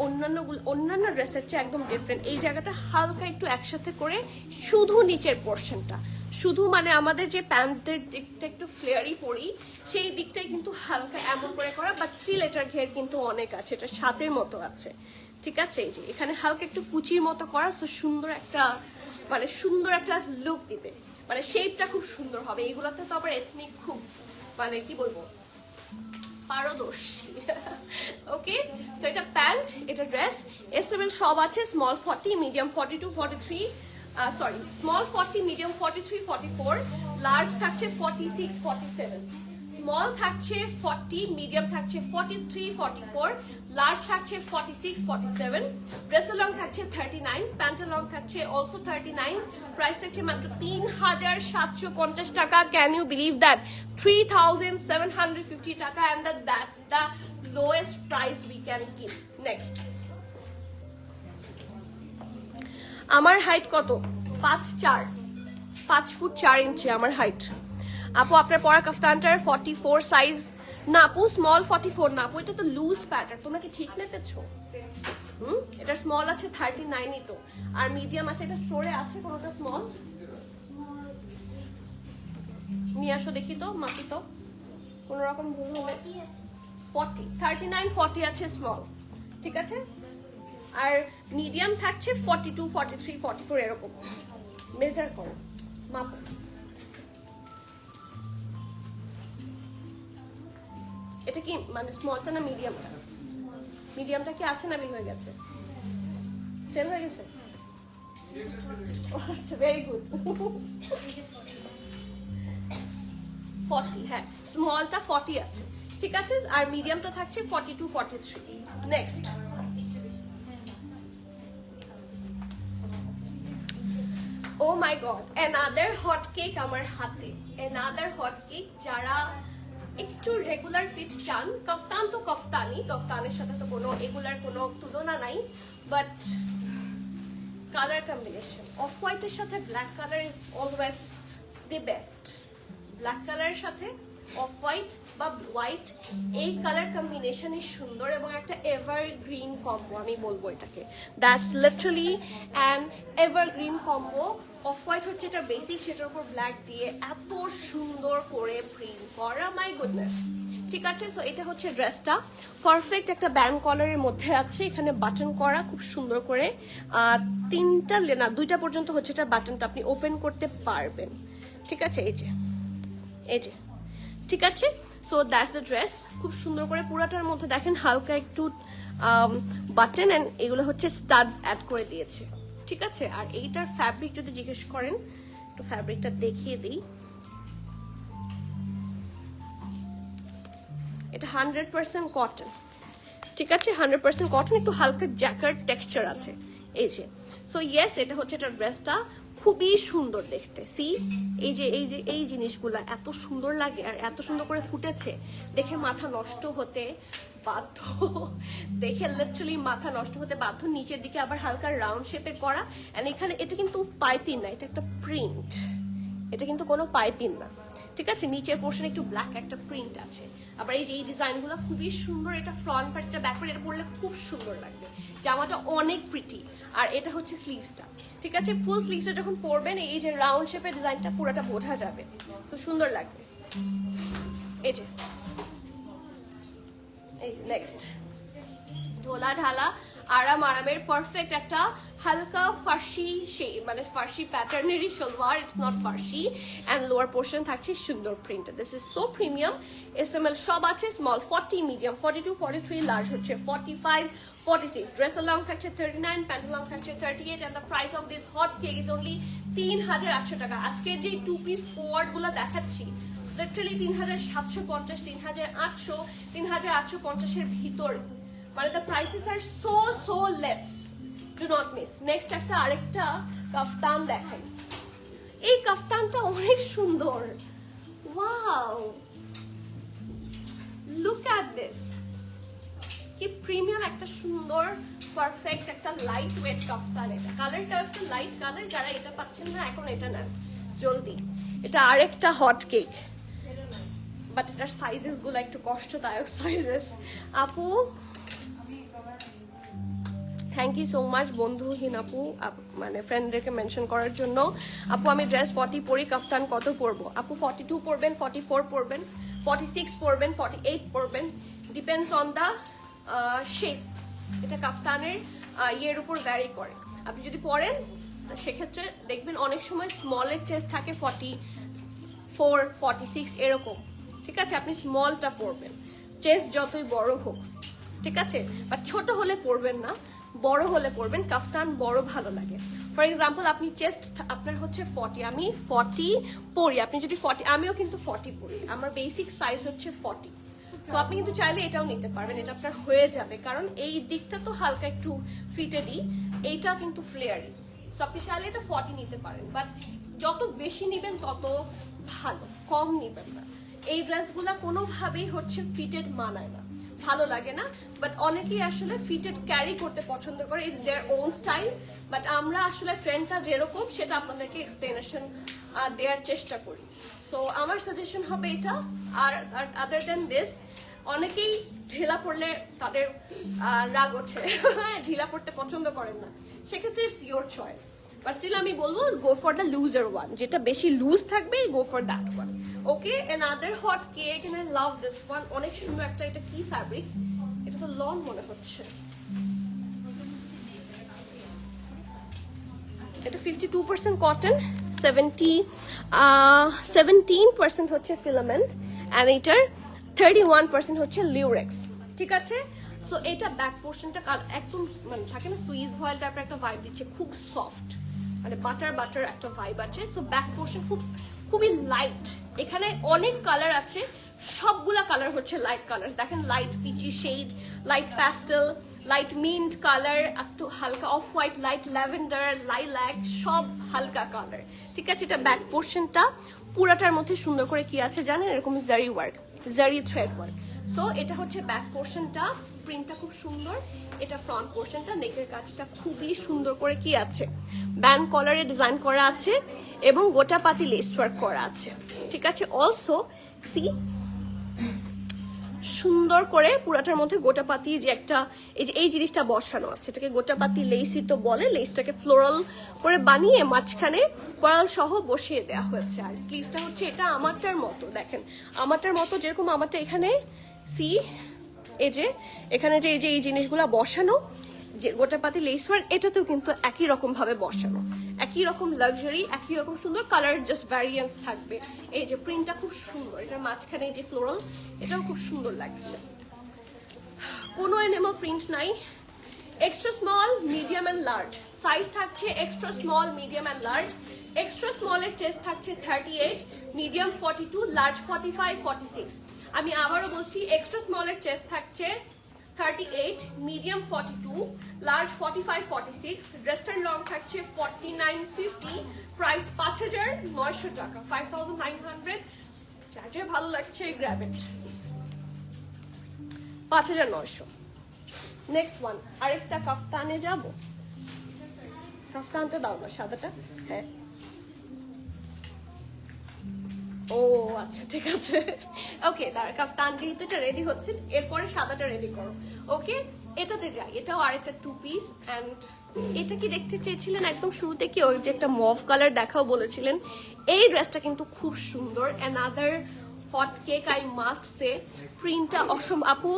অন্যান্য ড্রেসের চেয়ে একদম ডিফারেন্ট। এই জায়গাটা হালকা একটু একসাথে করে, শুধু নিচের পোর্শনটা, শুধু মানে আমাদের যে প্যান্টের দিকটা একটু ফ্লেয়ারি পরি সেই দিকটাই কিন্তু হালকা এমন করে করা, বাট স্টিল এটার ঘের কিন্তু অনেক আছে, এটা সাতের মতো আছে, ঠিক আছে। এই যে এখানে হালকা একটু কুচির মতো করা, তো সুন্দর একটা মানে সুন্দর একটা লুক দিতে, মানে শেপটা খুব সুন্দর হবে। এইগুলোতে তো আবার এথনিক খুব মানে কি বলবো পারদর্শী। ওকে, সো এটা প্যান্ট, এটা ড্রেস। এস লেভেল সব আছে, small 40, medium 42, 43, sorry small 40, medium 43, 44, large থাকছে 46, 47, স্মল থাকছে 40, মিডিয়াম থাকছে 43, 44, লার্জ থাকছে 46, 47, ড্রেসের লং থাকছে 39, প্যান্টের লং থাকছে অলসো 39, প্রাইস থাকছে মাত্র 3750 টাকা। Can you believe that? 3750 টাকা, and that's the lowest price we can give. Next, আমার হাইট কত? 5 ফুট 4 ইঞ্চি আমার হাইট। আপু আপনার পরা কাফতানটার 44 সাইজ না আপু, স্মল 44 না আপু, এটা তো লুজ প্যাটার্ন, তোমরা কি ঠিক মেপেছো? এটা স্মল আছে 39ই তো, আর মিডিয়াম আছে, এটা স্টোরে আছে কোনোটা স্মল? নিয়ে আসো দেখি তো, মাপি তো, কোনো রকম ভুল হলে। 40, 39, 40 আছে স্মল, ঠিক আছে, আর মিডিয়াম থাকছে 42, 43, 44 এরকম। মেজার করো, মাপো। এটা কি মানে স্মলটা না মিডিয়ামটা? মিডিয়ামটা কি আছে না বের হয়ে গেছে? সেল হয়ে গেছে? আচ্ছা, ভেরি গুড। 40, হ্যাঁ স্মলটা 40 আছে, ঠিক আছে, আর মিডিয়ামটা থাকছে 42, 43। নেক্সট, ও মাই গড, অ্যানাদার হট কেক আমার হাতে, অ্যানাদার হট কেক। যারা একটু রেগুলার ফিট চান, কফতান তো কফতানি, কফতানের সাথে তো কোনো এগুলার কোনো তুলনা নাই, বাট কালার কম্বিনেশন অফ হোয়াইটের সাথে black colour is always the best. Black কালারের সাথে অফ হোয়াইট বা হোয়াইট, এই কালার কম্বিনেশনই সুন্দর এবং একটা এভারগ্রিন কম্বো আমি বলবো এটাকে। That's literally an evergreen combo. Off white হচ্ছে এটা বেসিক, সেটার উপর ব্ল্যাক দিয়ে এত সুন্দর করে প্রিন্ট করা, মাই গুডনেস, ঠিক আছে। সো এটা হচ্ছে ড্রেসটা, পারফেক্ট একটা ব্যান্ড কলারের মধ্যে আছে, এখানে বাটন করা খুব সুন্দর করে, 3টা না 2টা পর্যন্ত হচ্ছে এটা বাটনটা, আপনি ওপেন করতে পারবেন, ঠিক আছে। এই যে ঠিক আছে। সো দ্যাটস দ্য ড্রেস, খুব সুন্দর করে পুরাটার মধ্যে দেখেন হালকা একটু বাটন এন্ড এগুলো হচ্ছে স্টাডস অ্যাড করে দিয়েছে, ঠিক আছে। আর এইটার ফ্যাব্রিক যদি জিজ্ঞেস করেন, একটু ফ্যাব্রিকটা দেখিয়ে দিই। এটা 100% কটন, ঠিক আছে, 100% কটন, একটু হালকা জ্যাকার্ড টেক্সচার আছে, এই যে। সো ইয়েস, এটা হচ্ছে এটা ড্রেসটা, খুবই সুন্দর দেখতে। সি এই জিনিসগুলা এত সুন্দর লাগে আর এত সুন্দর করে ফুটেছে, দেখে মাথা নষ্ট হতে বাধ্য, দেখে লিটারালি মাথা নষ্ট হতে বাধ্য। নিচের দিকে আবার হালকা রাউন্ড শেপে করা, এন্ড এখানে এটা কিন্তু পাইপিং না, এটা একটা প্রিন্ট, এটা কিন্তু কোনো পাইপিং না, ঠিক আছে। নিচের পোর্শনে একটু ব্ল্যাক একটা প্রিন্ট আছে। আবার এই যে এই ডিজাইনগুলো খুবই সুন্দর, এটা ফ্রন্ট পার্ট, এটা ব্যাক পার্ট, এটা পরলে খুব সুন্দর লাগবে, জামাটা অনেক প্রিটি। আর এটা হচ্ছে স্লিভসটা, ঠিক আছে, ফুল স্লিভসটা যখন পরবেন এই যে রাউন্ড শেপের ডিজাইনটা পুরোটা বোঝা যাবে, তো সুন্দর লাগবে। এই যে নেক্সট, ঢোলা ঢালা আরামের পারফেক্ট একটা হালকা ফার্সি মানে ফার্সি প্যাটার্নেরই সালোয়ার, ইটস নট ফার্সি, অ্যান্ড লোয়ার পোর্শন থাকছে সুন্দর print. This is so premium. SML সব আছে, স্মল 40, মিডিয়াম 42, 43, লার্জ হচ্ছে 45, 46। ড্রেসের লং থাকছে 39, প্যান্টের লং থাকছে 38, and the price of this hot cake is only 3800 টাকা। আজকের যে 2 পিস কোয়ার্ড গুলো দেখাচ্ছি লিটারালি 3750, 3800, 3850 এর ভিতরে, মানে the prices are so less. Do not miss. Next একটা আরেকটা কাফতান দেখাই। এই কাফতানটা অনেক সুন্দর, ওয়াও, লুক এট দিস, কি প্রিমিয়াম একটা সুন্দর পারফেক্ট একটা লাইট ওয়েট কাফতান। এটা কালারটা একটা লাইট কালার, যারা এটা পাচ্ছেন না এখন এটা নেন জলদি। এটা আরেকটা হট কেক, বাট এটার সাইজেস গুলো একটু কষ্টদায়ক সাইজেস। আপু থ্যাংক ইউ সো মাচ বন্ধুহীন আপু, মানে ফ্রেন্ডদেরকে মেনশন করার জন্য। আপু আমি ড্রেস 40 পরি, কাফতান কত পরবো? আপু 42 পরবেন, 44 পরবেন, 46 পরবেন, 48 পরবেন, ডিপেন্ডস অন দ্য শেপ। এটা কাফতানের ইয়ের উপর ভ্যারি করে। আপনি যদি পরেন সেক্ষেত্রে দেখবেন অনেক সময় স্মলের চেস্ট থাকে 44, 46 এরকম, ঠিক আছে? আপনি স্মলটা পরবেন, চেস্ট যতই বড় হোক, ঠিক আছে? বাট ছোট হলে পরবেন না, বড় হলে পরবেন। কাফতান বড় ভালো লাগে। ফর এক্সাম্পল আপনি চেস্ট আপনার হচ্ছে 40, আমি 40 পরি, আপনি যদি 40, আমিও কিন্তু 40 পরি, আমার বেসিক সাইজ হচ্ছে 40। তো আপনি কিন্তু চাইলে এটাও নিতে পারবেন, এটা আপনার হয়ে যাবে, কারণ এই দিকটা তো হালকা একটু ফিটেডই, এইটা কিন্তু ফ্লেয়ারি। তো আপনি চাইলে এটা 40 নিতে পারেন, বাট যত বেশি নিবেন তত ভালো, কম নিবেন না। এই ড্রেসগুলা কোনোভাবেই হচ্ছে ফিটেড মানায় না, ভালো লাগে না। বাট অনেকেই আসলে ফিটেড ক্যারি করতে পছন্দ করে, it's their own style. But আমরা আসলে ট্রেন্ডটা যেরকম সেটা আপনাদেরকে এক্সপ্লেনেশন দেওয়ার চেষ্টা করি। সো আমার সাজেশন হবে এটা। আর আদার দেন দিস, অনেকেই ঢিলা পড়লে তাদের রাগ ওঠে, ঢিলা পড়তে পছন্দ করেন না, সেক্ষেত্রে it's your choice. But still আমি বলবো go for the looser one, যেটা বেশি লুজ থাকবে, go for that one. Okay, another hot cake, and I love this one, অনেক সুন্দর একটা। এটা কি ফ্যাব্রিক? এটা তো লন মনে হচ্ছে। এটা 52% কটন, 17% হচ্ছে ফিলামেন্ট, অ্যান্ড এটার 31% হচ্ছে লিউরেক্স, ঠিক আছে? সো এটা ব্যাক পোর্শনটা একদম মানে থাকে না সুইস ভয়েল টাইপের একটা ভাইব দিচ্ছে, খুব সফট, মানে বাটার একটা ভাইব আছে। সো ব্যাক পোর্শন খুবই লাইট। এখানে অনেক কালার আছে, সবগুলা কালার হচ্ছে লাইট কালার। দেখেন light peachy shade, light pastel, light mint colour, একটু হালকা off white, light lavender, lilac, সব হালকা কালার, ঠিক আছে? এটা ব্যাক পোর্শনটা, পুরাটার মধ্যে সুন্দর করে কি আছে জানেন? এরকম জারি ওয়ার্ক, জারি থ্রেড ওয়ার্ক। সো এটা হচ্ছে ব্যাক পোর্শনটা, প্রিন্টটা খুব সুন্দর। এটা ফ্রন্ট পোর্শনটা, নেকের কাজটা খুবই সুন্দর করে কি আছে, ব্যান্ড কলারে ডিজাইন করা আছে এবং গোটা পাতি লেস ওয়ার্ক করা আছে, ঠিক আছে? অলসো সি সুন্দর করে পুরাটার মধ্যে গোটাপাতি যে একটা এই জিনিসটা বসানো আছে, এটাকে গোটাপাতি লেসই তো বলে। লেসটাকে ফ্লোরাল করে বানিয়ে মাঝখানে পার্ল সহ বসিয়ে দেওয়া হয়েছে। আর স্লিভসটা হচ্ছে এটা আমারটার মতো, দেখেন আমারটার মতো, যেরকম আমারটা এখানে সি এই যে এখানে যে এই জিনিসগুলা বসানো, যে গোটাপাতি লেস ওয়ার্ক, এটাতেও কিন্তু একই রকম ভাবে বসানো, একই রকম লাক্সারি, একই রকম সুন্দর, কালার জাস্ট ভ্যারিয়েন্স থাকবে। এই যে প্রিন্টটা খুব সুন্দর, এটার মাঝখানে এই যে ফ্লোরাল, এটাও খুব সুন্দর লাগছে। কোনো এনিমাল প্রিন্ট নাই। Extra small, medium and large size থাকছে, extra small, medium and large. Extra স্মলের চেস্ট থাকছে 38, মিডিয়াম 42, লার্জ 45, 46। আমি আবারও বলছি, এক্সট্রা স্মলের চেস্ট থাকছে 38, মিডিয়াম 42, লার্জ 45, 46। ড্রেসটার লং থাকছে 49, 50, প্রাইস 5900 টাকা, 5900। যার ভালো লাগছে গ্র্যাব ইট, 5900। নেক্সট ওয়ান, আরেকটা কাফতানে যাব। কাফতানটা দাও না, সাদাটা। হ্যাঁ, ও আচ্ছা ঠিক আছে, ওকে দাঁড়া। কাফতান যেহেতু এটা রেডি হচ্ছে, এরপরে সাদাটা রেডি করো। ওকে, এটাতে যাই। এটাও আরেকটা 2 পিস। অ্যান্ড এটা কি দেখতে চেয়েছিলেন একদম শুরুতে, কি ওই যে একটা মভ কালার দেখাও বলেছিলেন। এই ড্রেসটা কিন্তু খুব সুন্দর, another hot cake I must say প্রিন্টটা আপু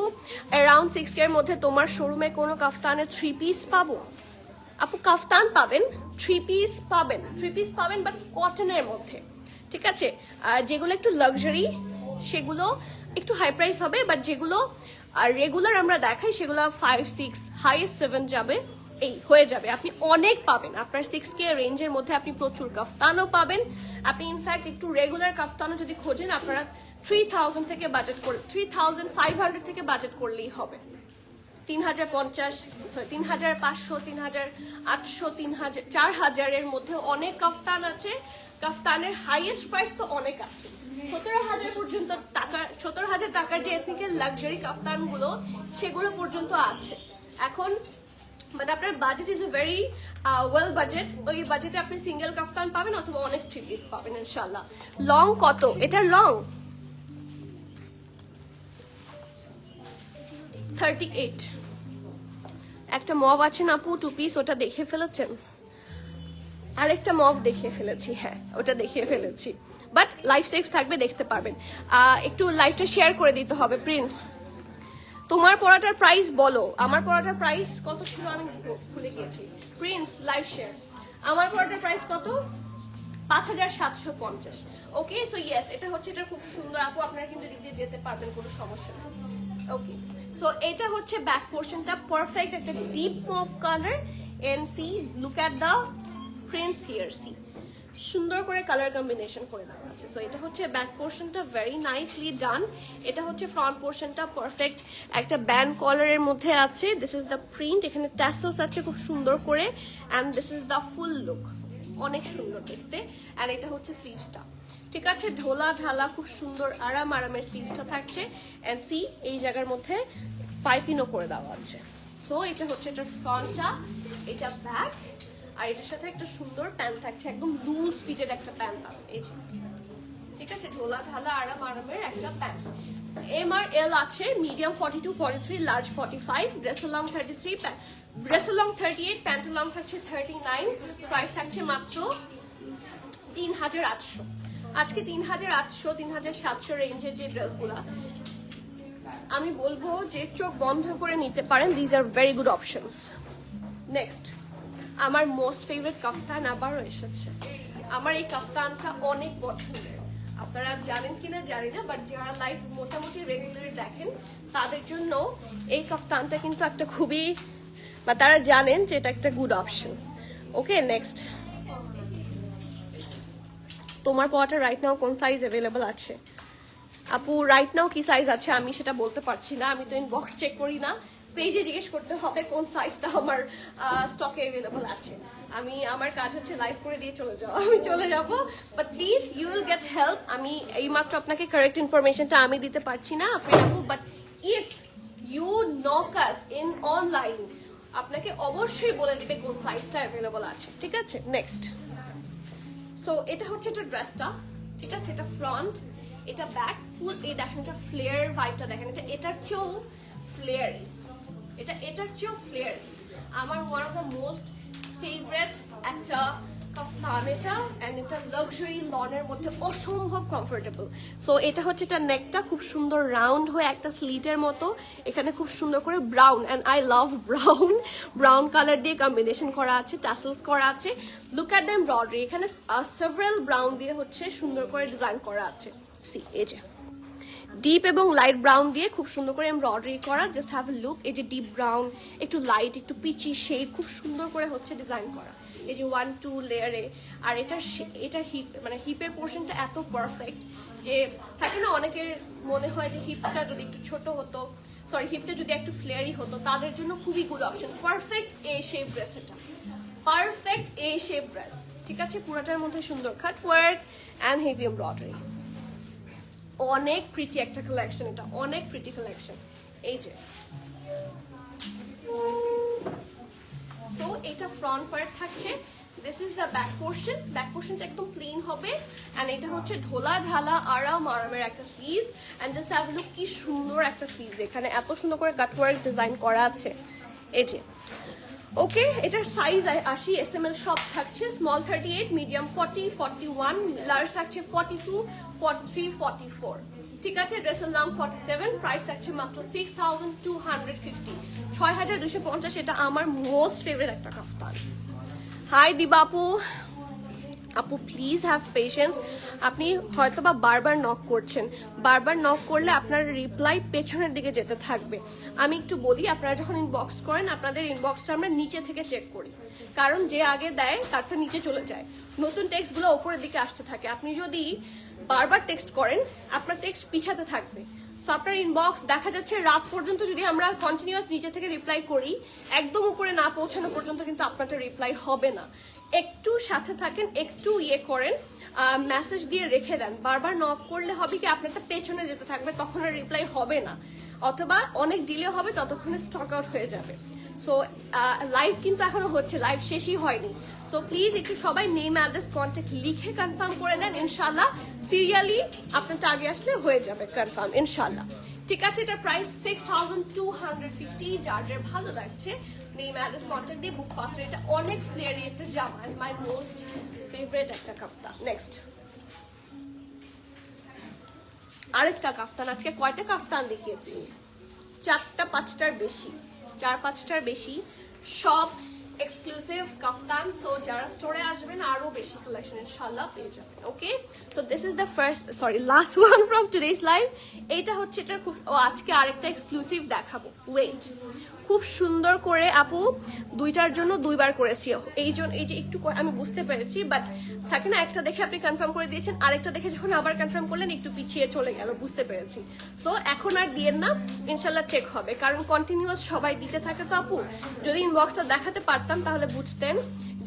অ্যারাউন্ড 6K এর মধ্যে তোমার শোরুমে কোনো কাফতানের 3 পিস পাবো? আপু কাফতান পাবেন, 3 পিস পাবেন বাট কটনের মধ্যে, ঠিক আছে? আর যেগুলো একটু লাক্সারি সেগুলো একটু হাই প্রাইস হবে, বাট যেগুলো রেগুলার আমরা দেখাই সেগুলো 5, 6 হাইয়েস্ট 7 যাবে, এই হয়ে যাবে। আপনি অনেক পাবেন আপনার 6K রেঞ্জের মধ্যে, আপনি প্রচুর কাফতানও পাবেন। আপনি ইনফ্যাক্ট একটু রেগুলার কাফতানও যদি খোঁজেন আপনারা 3000 থেকে বাজেট করে 3500 থেকে বাজেট করলেই হবে। 3050, 3500, 3800, 4000 এর মধ্যে অনেক কাফতান আছে। কাফতানের হাইয়েস্ট প্রাইস তো অনেক আছে, 17,000 পর্যন্ত টাকা, 17,000 টাকার যে এথনিকের লাক্সারি কাফতান গুলো সেগুলো পর্যন্ত আছে এখন। বাট আপনার budget is a very well budget, ওই বাজেটে আপনি সিঙ্গেল কাফতান পাবেন অথবা অনেক 3 পিস পাবেন ইনশাল্লাহ। লং কত? এটা লং 38। একটা মব আছে না আপু 2 পিস, ওটা দেখে ফেলেছেন? আরেকটা মব দেখিয়ে ফেলেছি, হ্যাঁ ওটা দেখিয়ে ফেলেছি, বাট লাইফ সেফ থাকবে, দেখতে পারবেন। একটু লাইফটা শেয়ার করে দিতে হবে। প্রিন্স তোমার পড়াটার প্রাইস বলো। আমার পড়াটার প্রাইস কত ছিল আমি ভুলে গিয়েছি। প্রিন্স লাইভ শেয়ার, আমার পড়াটার প্রাইস কত? 5750। ওকে, সো ইয়েস, এটা হচ্ছে, এটা খুব সুন্দর আপু, আপনারা কিন্তু দিক দিয়ে যেতে পারবেন, কোনো সমস্যা নেই। ওকে, সো এটা হচ্ছে ব্যাক পোর্শনটা, পারফেক্ট একটা deep mauve colour. And see, look at the prints here, see সুন্দর করে কালার কম্বিনেশন করে দেওয়া আছে। সো এটা হচ্ছে ব্যাক পোর্শনটা, ভেরি নাইসলি ডান। এটা হচ্ছে ফ্রন্ট পোর্শনটা, পারফেক্ট একটা ব্যান্ড কলারের মধ্যে আছে। দিস ইজ দ্য প্রিন্ট, এখানে ট্যাসেলস আছে খুব সুন্দর করে, and this is the full look, অনেক সুন্দর দেখতে। অ্যান্ড এটা হচ্ছে স্লিভসটা, ঠিক আছে, ঢোলা ঢালা খুব সুন্দর আরামের স্লিভসটা থাকছে। অ্যান্ড সি এই জায়গার মধ্যে পাইপিংও করে দেওয়া আছে। সো এটা হচ্ছে এটার ফ্রন্টটা, এটা ব্যাক, আর এটার সাথে একটা সুন্দর প্যান্ট থাকছে, একদম লুজ ফিটেড একটা প্যান্ট পাবেন, এই যে, ঠিক আছে, ঢোলা ঢালা আরামের একটা প্যান্ট। এম আর এল আছে, medium 42, 43, large 45, dress long 33, dress long 38, pant long থাকছে 39। প্রাইস থাকছে মাত্র 3800। আজকে 3800, 3700 রেঞ্জের যে ড্রেসগুলা আমি বলবো যে চোখ বন্ধ করে নিতে পারেন, these are very good options. Next, আমার মোস্ট ফেভারিট কাফতান আবারও এসেছে। আমার এই কাফতানটা অনেক পছন্দের, আপনারা জানেন কিনা জানি না, বাট যারা লাইভ মোটামুটি রেগুলার দেখেন তাদের জন্য এই কাফতানটা কিন্তু একটা খুবই, বা তারা জানেন যে এটা একটা গুড অপশন। ওকে, নেক্সট, তোমার পড়াটা রাইট নাও কোন সাইজ অ্যাভেলেবল আছে? আপু রাইট নাও কি সাইজ আছে আমি সেটা বলতে পারছি না, আমি তো ইনবক্স চেক করি না, পেজে জিজ্ঞেস করতে হবে কোন সাইজটা আমার স্টকে অ্যাভেলেবল আছে। আমার কাজ হচ্ছে লাইভ করে দিয়ে চলে যাওয়া, আমি চলে যাব, but please you will get help. আমি এইমাত্র আপনাকে কারেক্ট ইনফরমেশনটা আমি দিতে পারছি না আফরিন আপু, but if you knock us in online আপনাকে অবশ্যই বলে দিবে কোন সাইজটা অ্যাভেলেবল আছে, ঠিক আছে? নেক্সট, সো এটা হচ্ছে এটা ড্রেসটা, ঠিক আছে, এটা ফ্রন্ট, এটা ব্যাক, ফুল, এই দেখেন এটা ফ্লেয়ার ভাইবটা দেখেন, এটার চেয়েও ফ্লেয়ারি, এটার চেয়েও ফ্লেয়ারি। আমার one of the most favourite একটা কাফতান এটা, এন্ড এটা লাক্সারি লনের মধ্যে অসম্ভব কমফোর্টেবল। সো এটা হচ্ছে এটা নেকটা খুব সুন্দর রাউন্ড হয়ে একটা স্লিটের মতো, এখানে খুব সুন্দর করে brown, and I love brown colour দিয়ে কম্বিনেশন করা আছে, টাসেলস করা আছে। লুক এট দ্য এমব্রয়ডারি, এখানে সেভারাল ব্রাউন দিয়ে হচ্ছে সুন্দর করে ডিজাইন করা আছে। সি এই যে ডিপ এবং লাইট ব্রাউন দিয়ে খুব সুন্দর করে এমব্রয়ডারি করা, জাস্ট হ্যাভ এ লুক। এই যে ডিপ ব্রাউন, একটু লাইট, একটু পিচি শেড, খুব সুন্দর করে হচ্ছে ডিজাইন করা, এই যে 1-2 লেয়ারে। আর এটার হিপ, মানে হিপের পোর্শনটা এত পারফেক্ট যে থাকে না অনেকের মনে হয় যে হিপটা যদি একটু ছোট হতো, সরি হিপটা যদি একটু ফ্লেয়ারি হতো, তাদের জন্য খুবই গুড অপশন। পারফেক্ট এ শেপ ড্রেস, এটা পারফেক্ট এ শেপ ড্রেস, ঠিক আছে, পুরোটার মধ্যে সুন্দর কাট ওয়ার্ক অ্যান্ড হেভি এমব্রয়ডারি, অনেক প্রিটি একটা কালেকশন, এটা অনেক প্রিটি কালেকশন। এই যে, তো এটা ফ্রন্ট পার্ট থাকছে, this is the back portion, back পোর্শনটা একদম প্লেন হবে, এন্ড এটা হচ্ছে ঢোলা ঢালা আরামের একটা sleeve, and just have look কি সুন্দর একটা স্লিভ, এখানে এত সুন্দর করে কাটওয়ার্ক ডিজাইন করা আছে, এই যে। ওকে, এটার সাইজ 80 SML সব থাকছে, স্মল 38, মিডিয়াম 40, 41, লার্জ থাকছে 42, 43, 44। ঠিক আছে, ড্রেসের নাম 47, প্রাইস থাকছে মাত্র 6250, 6250। এটা আমার মোস্ট ফেভারিট একটা কাফতান। হাই দিবা আপু, আপু প্লিজ হ্যাভ পেশেন্স। আপনি হয়তো বা বারবার নক করছেন, বারবার নক করলে আপনার রিপ্লাই পেছনের দিকে যেতে থাকবে। আমি একটু বলি, আপনারা যখন ইনবক্স করেন আপনাদের ইনবক্সটা আমরা নিচে থেকে চেক করি, কারণ যে আগে দেয় তারটা নিচে চলে যায়, নতুন টেক্সটগুলো ওপরের দিকে আসতে থাকে। আপনি যদি বারবার টেক্সট করেন আপনার টেক্সট পিছাতে থাকবে। সো আপনার ইনবক্স দেখা যাচ্ছে রাত পর্যন্ত যদি আমরা কন্টিনিউয়াস নিচে থেকে রিপ্লাই করি, একদম উপরে না পৌঁছানো পর্যন্ত কিন্তু আপনারটা রিপ্লাই হবে না। একটু সাথে থাকেন, একটু করেন, মেসেজ দিয়ে রেখে দেন। বারবার নক করলে হবে কি আপনারটা পেছনে যেতে থাকবে, তখন আর রিপ্লাই হবে না, অথবা অনেক ডিলে হবে, ততক্ষণে স্টক আউট হয়ে যাবে। সো লাইভ কিন্তু এখনো হচ্ছে, লাইভ শেষই হয়নি। সো প্লিজ একটু সবাই নেম, অ্যাড্রেস, কন্ট্যাক্ট লিখে কনফার্ম করে দেন। ইনশাল্লাহ সিরিয়ালি আপনারটা আগে আসলে হয়ে যাবে কনফার্ম ইনশাল্লাহ। ঠিক আছে, এটা প্রাইস 6250। যার যার ভালো লাগছে নেম, অ্যাড্রেস, কন্ট্যাক্ট দিয়ে বুক ফাস্ট। এটা অনেক ফ্লেয়ারি একটা জামা, এন্ড মাই মোস্ট ফেভারিট একটা কাফতান। নেক্সট আরেকটা কাফতান। আজকে কয়টা কাফতান দেখিয়েছি? 4টা 5টার বেশি, 4-5টার বেশি, সব এক্সক্লুসিভ কাফতান। সো যারা স্টোরে আসবেন আরো বেশি কালেকশন ইনশাআল্লাহ পেয়ে যাবেন। Okay, so this is the last one from today's live. এইটা হচ্ছে এটা খুব, আজকে আরেকটা এক্সক্লুসিভ দেখাবো। ওয়েট, খুব সুন্দর করে আপু দুইটার জন্য দুইবার করেছি। এই যে একটু আমি বুঝতে পেরেছি, বাট থাকে না একটা দেখে আপনি কনফার্ম করে দিয়েছেন, আরেকটা দেখে যখন আবার কনফার্ম করলেন একটু পিছিয়ে চলে গেল, বুঝতে পেরেছি। সো এখন আর দিয়েন না, ইনশাল্লাহ চেক হবে, কারণ কন্টিনিউয়াস সবাই দিতে থাকে। তো আপু যদি ইনবক্সটা দেখাতে পারতাম তাহলে বুঝতেন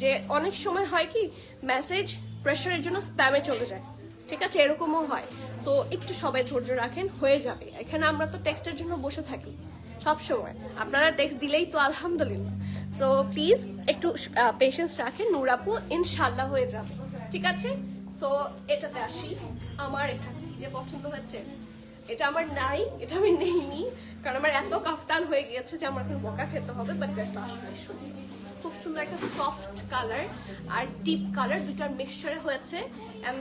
যে অনেক সময় হয় কি মেসেজ প্রেশারের জন্য স্প্যামে চলে যায়, ঠিক আছে, এরকমও হয়। সো একটু সবাই ধৈর্য রাখেন, হয়ে যাবে। এখানে আমরা তো টেক্সটের জন্য বসে থাকি সবসময়, আপনারা টেক্সট দিলেই তো আলহামদুলিল্লাহ। সো প্লিজ একটু পেশেন্স রাখেন, নূর আপু ইনশাল্লাহ হয়ে যাবে, ঠিক আছে। সো এটাতে আসি, আমার এটা যে পছন্দ হয়েছে, এটা আমার নাই, এটা আমি নেইনি, কারণ আমার এত কাফতান হয়ে গিয়েছে যে আমার এখন বকা খেতে হবে। বাট ড্রেসটা আসলে খুব সুন্দর, একটা সফট কালার আর ডিপ কালার দুটার মিক্সচারে হয়েছে, অ্যান্ড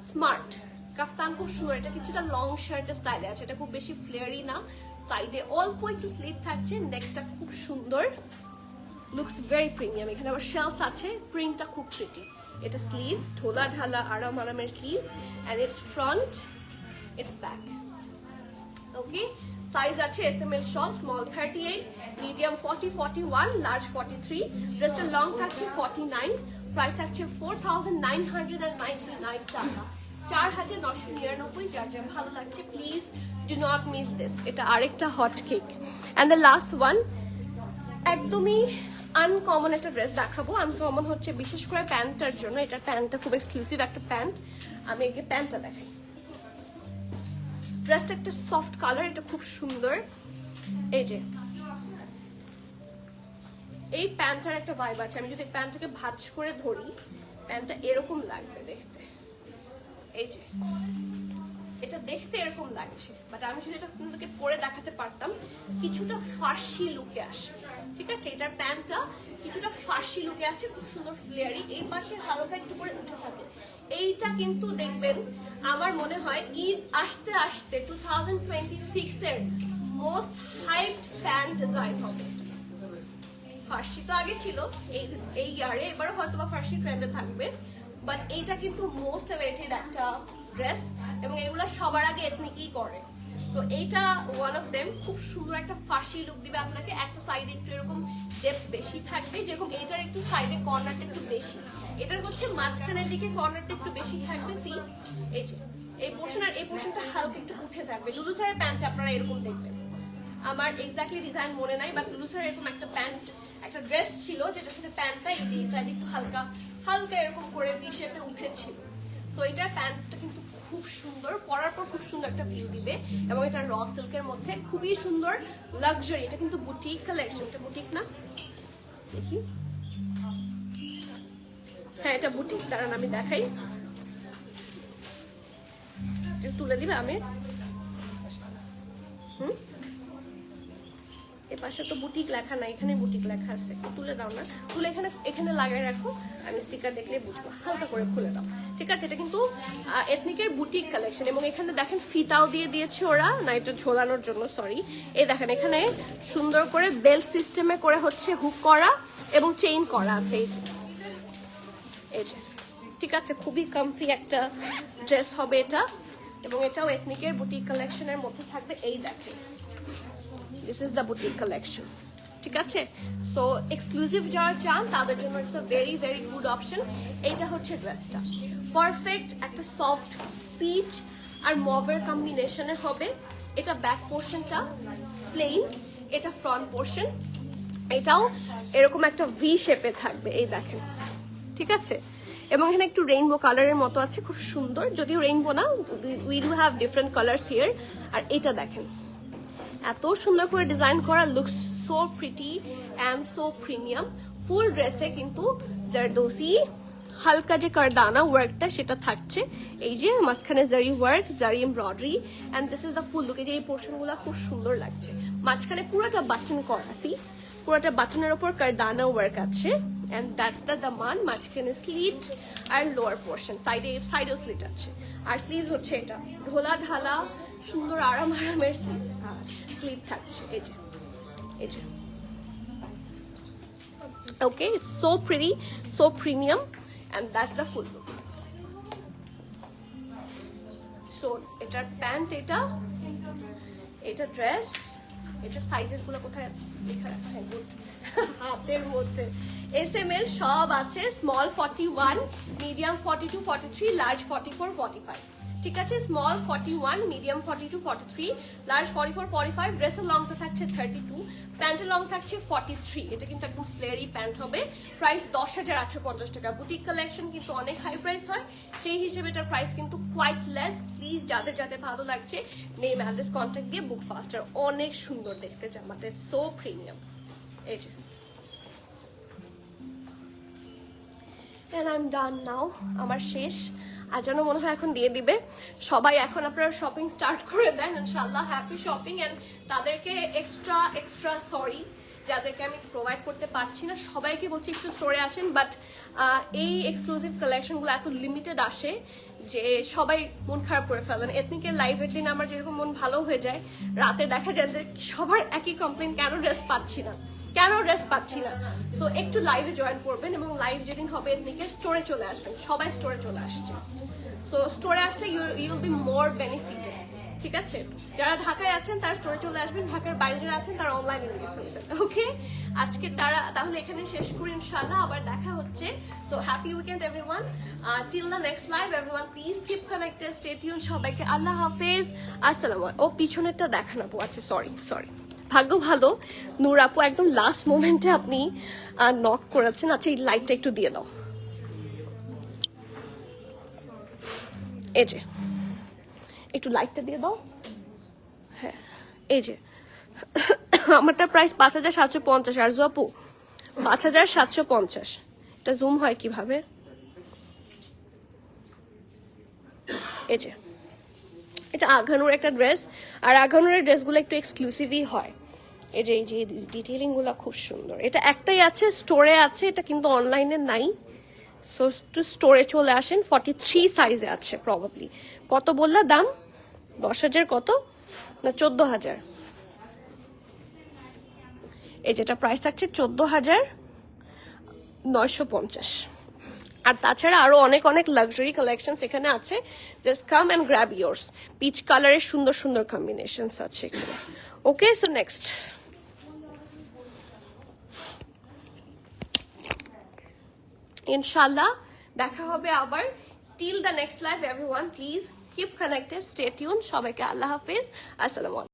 স্মার্ট কাফতান, খুব সুন্দর। এটা কিছুটা লং শার্টের স্টাইলে আছে, এটা খুব বেশি ফ্লেয়ারি না, সাইডে অল্প একটু স্লিভ থাকছে, নেকটা খুব সুন্দর, লুকস ভেরি প্রিমিয়াম। এখানে আবার শেলস আছে, প্রিন্টটা খুব প্রিটি। এটা স্লিভস, ঢোলা ঢালা আরাম আরামের sleeves, and it's front, it's back. Okay, size আছে SML সব, স্মল 38, মিডিয়াম 40, 41, লার্জ 43, ড্রেসটা লং থাকছে 49, প্রাইস থাকছে 4999 টাকা, 4999। যার যার ভালো লাগছে please do not miss this. এটা আরেকটা hot cake. And the last one, একদমই আনকমন একটা ড্রেস দেখাবো। আনকমন হচ্ছে বিশেষ করে প্যান্টটার জন্য, এটা প্যান্টটা খুব এক্সক্লুসিভ একটা প্যান্ট। আমি আগে প্যান্টটা দেখাই। ড্রেসটা একটা সফট কালার, এটা খুব সুন্দর। এই যে এই প্যান্টটার একটা ভাইব আছে, আমি যদি প্যান্টটাকে ভাঁজ করে ধরি প্যান্টটা এরকম লাগবে দেখতে। এই যে এটা দেখতে এরকম লাগছে, বাট আমি যদি এটা আপনাদেরকে পরে দেখাতে পারতাম, কিছুটা ফার্সি লুকে আসে, ঠিক আছে। এটার প্যান্টটা কিছুটা ফার্সি লুকে আছে, খুব সুন্দর ফ্লেয়ারি, এই পাশে হালকা একটু করে উঠে থাকে। এইটা কিন্তু দেখবেন আমার মনে হয় ঈদ আসতে আসতে 2026 এর মোস্ট হাইপড প্যান্ট ডিজাইন হবে। ফার্সি তো আগে ছিল এই ইয়ারে, এবারও হয়তো বা ফার্সি ট্রেন্ডে থাকবে, বাট এইটা কিন্তু মোস্ট অ্যাওয়েটেড একটা ড্রেস, এবং এগুলা সবার আগে এথনিকই করে। সো এইটা ওয়ান অফ দেম, খুব সুন্দর একটা ফার্সি লুক দিবে আপনাকে। একটা সাইডে একটু এরকম ডেপথ বেশি থাকবে, যেরকম এইটার একটু সাইডে কর্নারটা একটু বেশি, এটার হচ্ছে মাঝখানের দিকে কর্নারটা একটু বেশি থাকবে। সি এই যে এই পোর্শন আর এই পোর্শনটা হালকা একটু উঠে থাকবে। লুলুসারের প্যান্টটা আপনারা এরকম দেখবেন, আমার এক্স্যাক্টলি ডিজাইন মনে নাই, বাট লুলুসারের এরকম একটা প্যান্ট, একটা ড্রেস ছিল যেটার সাথে প্যান্টটা এই যে সাইড একটু হালকা হালকা এরকম করে ভি শেপে উঠেছিল। সো এটার প্যান্টটা কিন্তু খুব সুন্দর, পরার পর খুব সুন্দর একটা ভিউ দিবে, এবং এটা র সিল্কের মধ্যে খুবই সুন্দর লাক্সারি। এটা কিন্তু বুটিক কালেকশন, এটা বুটিক না, দেখি, হ্যাঁ এটা বুটিক। দাঁড়ান আমি দেখাই, তুলে দিবে আমি। এ পাশে তো বুটিক লেখা না, এখানে বুটিক লেখা আছে, তুলে দাও না, তুলে এখানে লাগিয়ে রাখো, আমি স্টিকার দেখলে বুঝবো, হালকা করে খুলে দাও, ঠিক আছে? এটা কিন্তু এথনিকের বুটিক কালেকশন, এবং এখানে দেখেন ফিতাও দিয়ে দিয়েছে ওরা, না এটা ঝোলানোর জন্য, সরি, এই দেখেন এখানে সুন্দর করে বেল্ট সিস্টেমে করে হচ্ছে হুক করা এবং চেইন করা আছে, এই যে, ঠিক আছে? খুবই কমফি একটা ড্রেস হবে এটা, এবং এটাও এথনিকের বুটিক কালেকশনের মধ্যে থাকবে। এই দেখেন, this is the boutique collection, ঠিক আছে? সো এক্সক্লুসিভ যারা চান তাদের জন্য it's a very very good option. এইটা হচ্ছে ড্রেসটা, পারফেক্ট একটা সফট পিচ আর মভের কম্বিনেশনে হবে। এটা ব্যাক পোর্শনটা প্লেন, এটা ফ্রন্ট পোর্শন, এটাও এরকম একটা ভি শেপে থাকবে, এই দেখেন, ঠিক আছে? এবং এখানে একটু রেইনবো কালারের মতো আছে, খুব সুন্দর, যদিও রেইনবো না, we do have different colours here. আর এটা দেখেন, এত সুন্দর করে ডিজাইন করা, looks so pretty and so premium. Full ড্রেসে কিন্তু জারদোসি হালকা যে কারদানা ওয়ার্কটা সেটা থাকছে, এই যে মাঝখানে জারি ওয়ার্ক, জারি embroidery, and this is the full look. এই যে এই পোর্শনগুলো খুব সুন্দর লাগছে, মাঝখানে পুরোটা বাটন করা, সি পুরোটা বাটনের ওপর কারদানা ওয়ার্ক আছে, and that's the দামান। মাঝখানে স্লিট আর লোয়ার পোর্শন, সাইডেও স্লিট আছে, আর স্লিভ হচ্ছে এটা ঢোলা ঢালা সুন্দর আরামের স্লিভ থাকছে, এই যে, এই যে, okay, it's so pretty, so premium, and that's the full look. So এটার প্যান্ট, এটা ড্রেস, এটা সাইজেস গুলো কোথায় লেখা রাখা হয়? গুড, হাতের মধ্যে SML সব আছে, স্মল 41, মিডিয়াম 42, 43, লার্জ 44, 45, ঠিক আছে? Small 41, medium 42, 43, large 44, 45। ড্রেসের লংটা থাকছে 32, প্যান্টের লং থাকছে 43। এটা কিন্তু একদম ফ্লেয়ারি প্যান্ট হবে। প্রাইস 10,850 টাকা। বুটিক কালেকশন কিন্তু অনেক হাই প্রাইস হয়, সেই হিসেবে এটার প্রাইস কিন্তু কোয়াইট লেস। প্লিজ যাদের যাদের ভালো লাগছে, নেম অ্যাড্রেস কন্ট্যাক্ট দিয়ে বুক ফাস্টার। অনেক সুন্দর দেখতে জামাটা, সো প্রিমিয়াম। এই যে, and I'm done now, আমার শেষ। আর যেন মনে হয় এখন দিয়ে দিবে সবাই, এখন আপনারা শপিং স্টার্ট করে দেন ইনশাআল্লাহ। Happy shopping. এন্ড তাদেরকে এক্সট্রা সরি যাদেরকে আমি প্রোভাইড করতে পারছি না, সবাইকে বলছি একটু স্টোরে আসেন। বাট এই এক্সক্লুসিভ কালেকশনগুলো এত লিমিটেড আসে যে সবাই মন খারাপ করে ফেলেন। এথনিকের লাইভের দিন আমার যেরকম মন ভালো হয়ে যায়, রাতে দেখা যায় যে সবার একই কমপ্লেন, কেন ড্রেস পাচ্ছি না। সো একটু লাইভে জয়েন করবেন, এবং লাইভ যেদিন হবে এথনিকের স্টোরে চলে আসবেন। সবাই স্টোরে চলে আসছে, সো স্টোরে আসলে you will be more benefited, ঠিক আছে? যারা ঢাকায় আছেন তারা স্টোরে চলে আসবেন, ঢাকার বাইরে যারা আছেন তারা অনলাইনে নিয়ে ফেলবেন, ওকে? আজকে তাহলে এখানে শেষ করি, ইনশাআল্লাহ আবার দেখা হচ্ছে। So happy weekend everyone, till the next live everyone, please keep connected, stay tune. সবাইকে আল্লাহ হাফেজ, আসসালামু আলাইকুম। ও পিছনেরটা দেখানো, আচ্ছা সরি। ভাগ্য ভালো নূর আপু একদম লাস্ট মোমেন্টে আপনি নক করেছেন। আচ্ছা, এই লাইটটা একটু দিয়ে দাও, এই যে একটু লাইটটা দিয়ে দাও। হ্যাঁ, এই যে আমারটা প্রাইস 5,750, আর আপু 5,750। এটা জুম হয় কিভাবে? এই যে, এটা আঘানুর একটা ড্রেস, আর আঘানুরের ড্রেসগুলো একটু এক্সক্লুসিভই হয়। এই যে ডিটেইলিং গুলো খুব সুন্দর। এটা একটাই আছে, স্টোরে আছে, এটা কিন্তু অনলাইনে নাই। সো টু স্টোরে চলে আসেন, 43 সাইজে আছে প্রবাবলি। কত বললা দাম? 10,000 কত না 14,000? এই যেটা প্রাইস থাকছে 14,950। আর তাছাড়া আরো অনেক লাক্সারি কালেকশন এখানে আছে, just come and grab yours. Peach কালারের সুন্দর কম্বিনেশনস আছে এখানে, ওকে? সো নেক্সট, ইনশাআল্লাহ দেখা হবে আবার। Till the next live everyone, please keep connected, stay tune. সবাইকে আল্লাহ হাফেজ, আসসালামু আলাইকুম।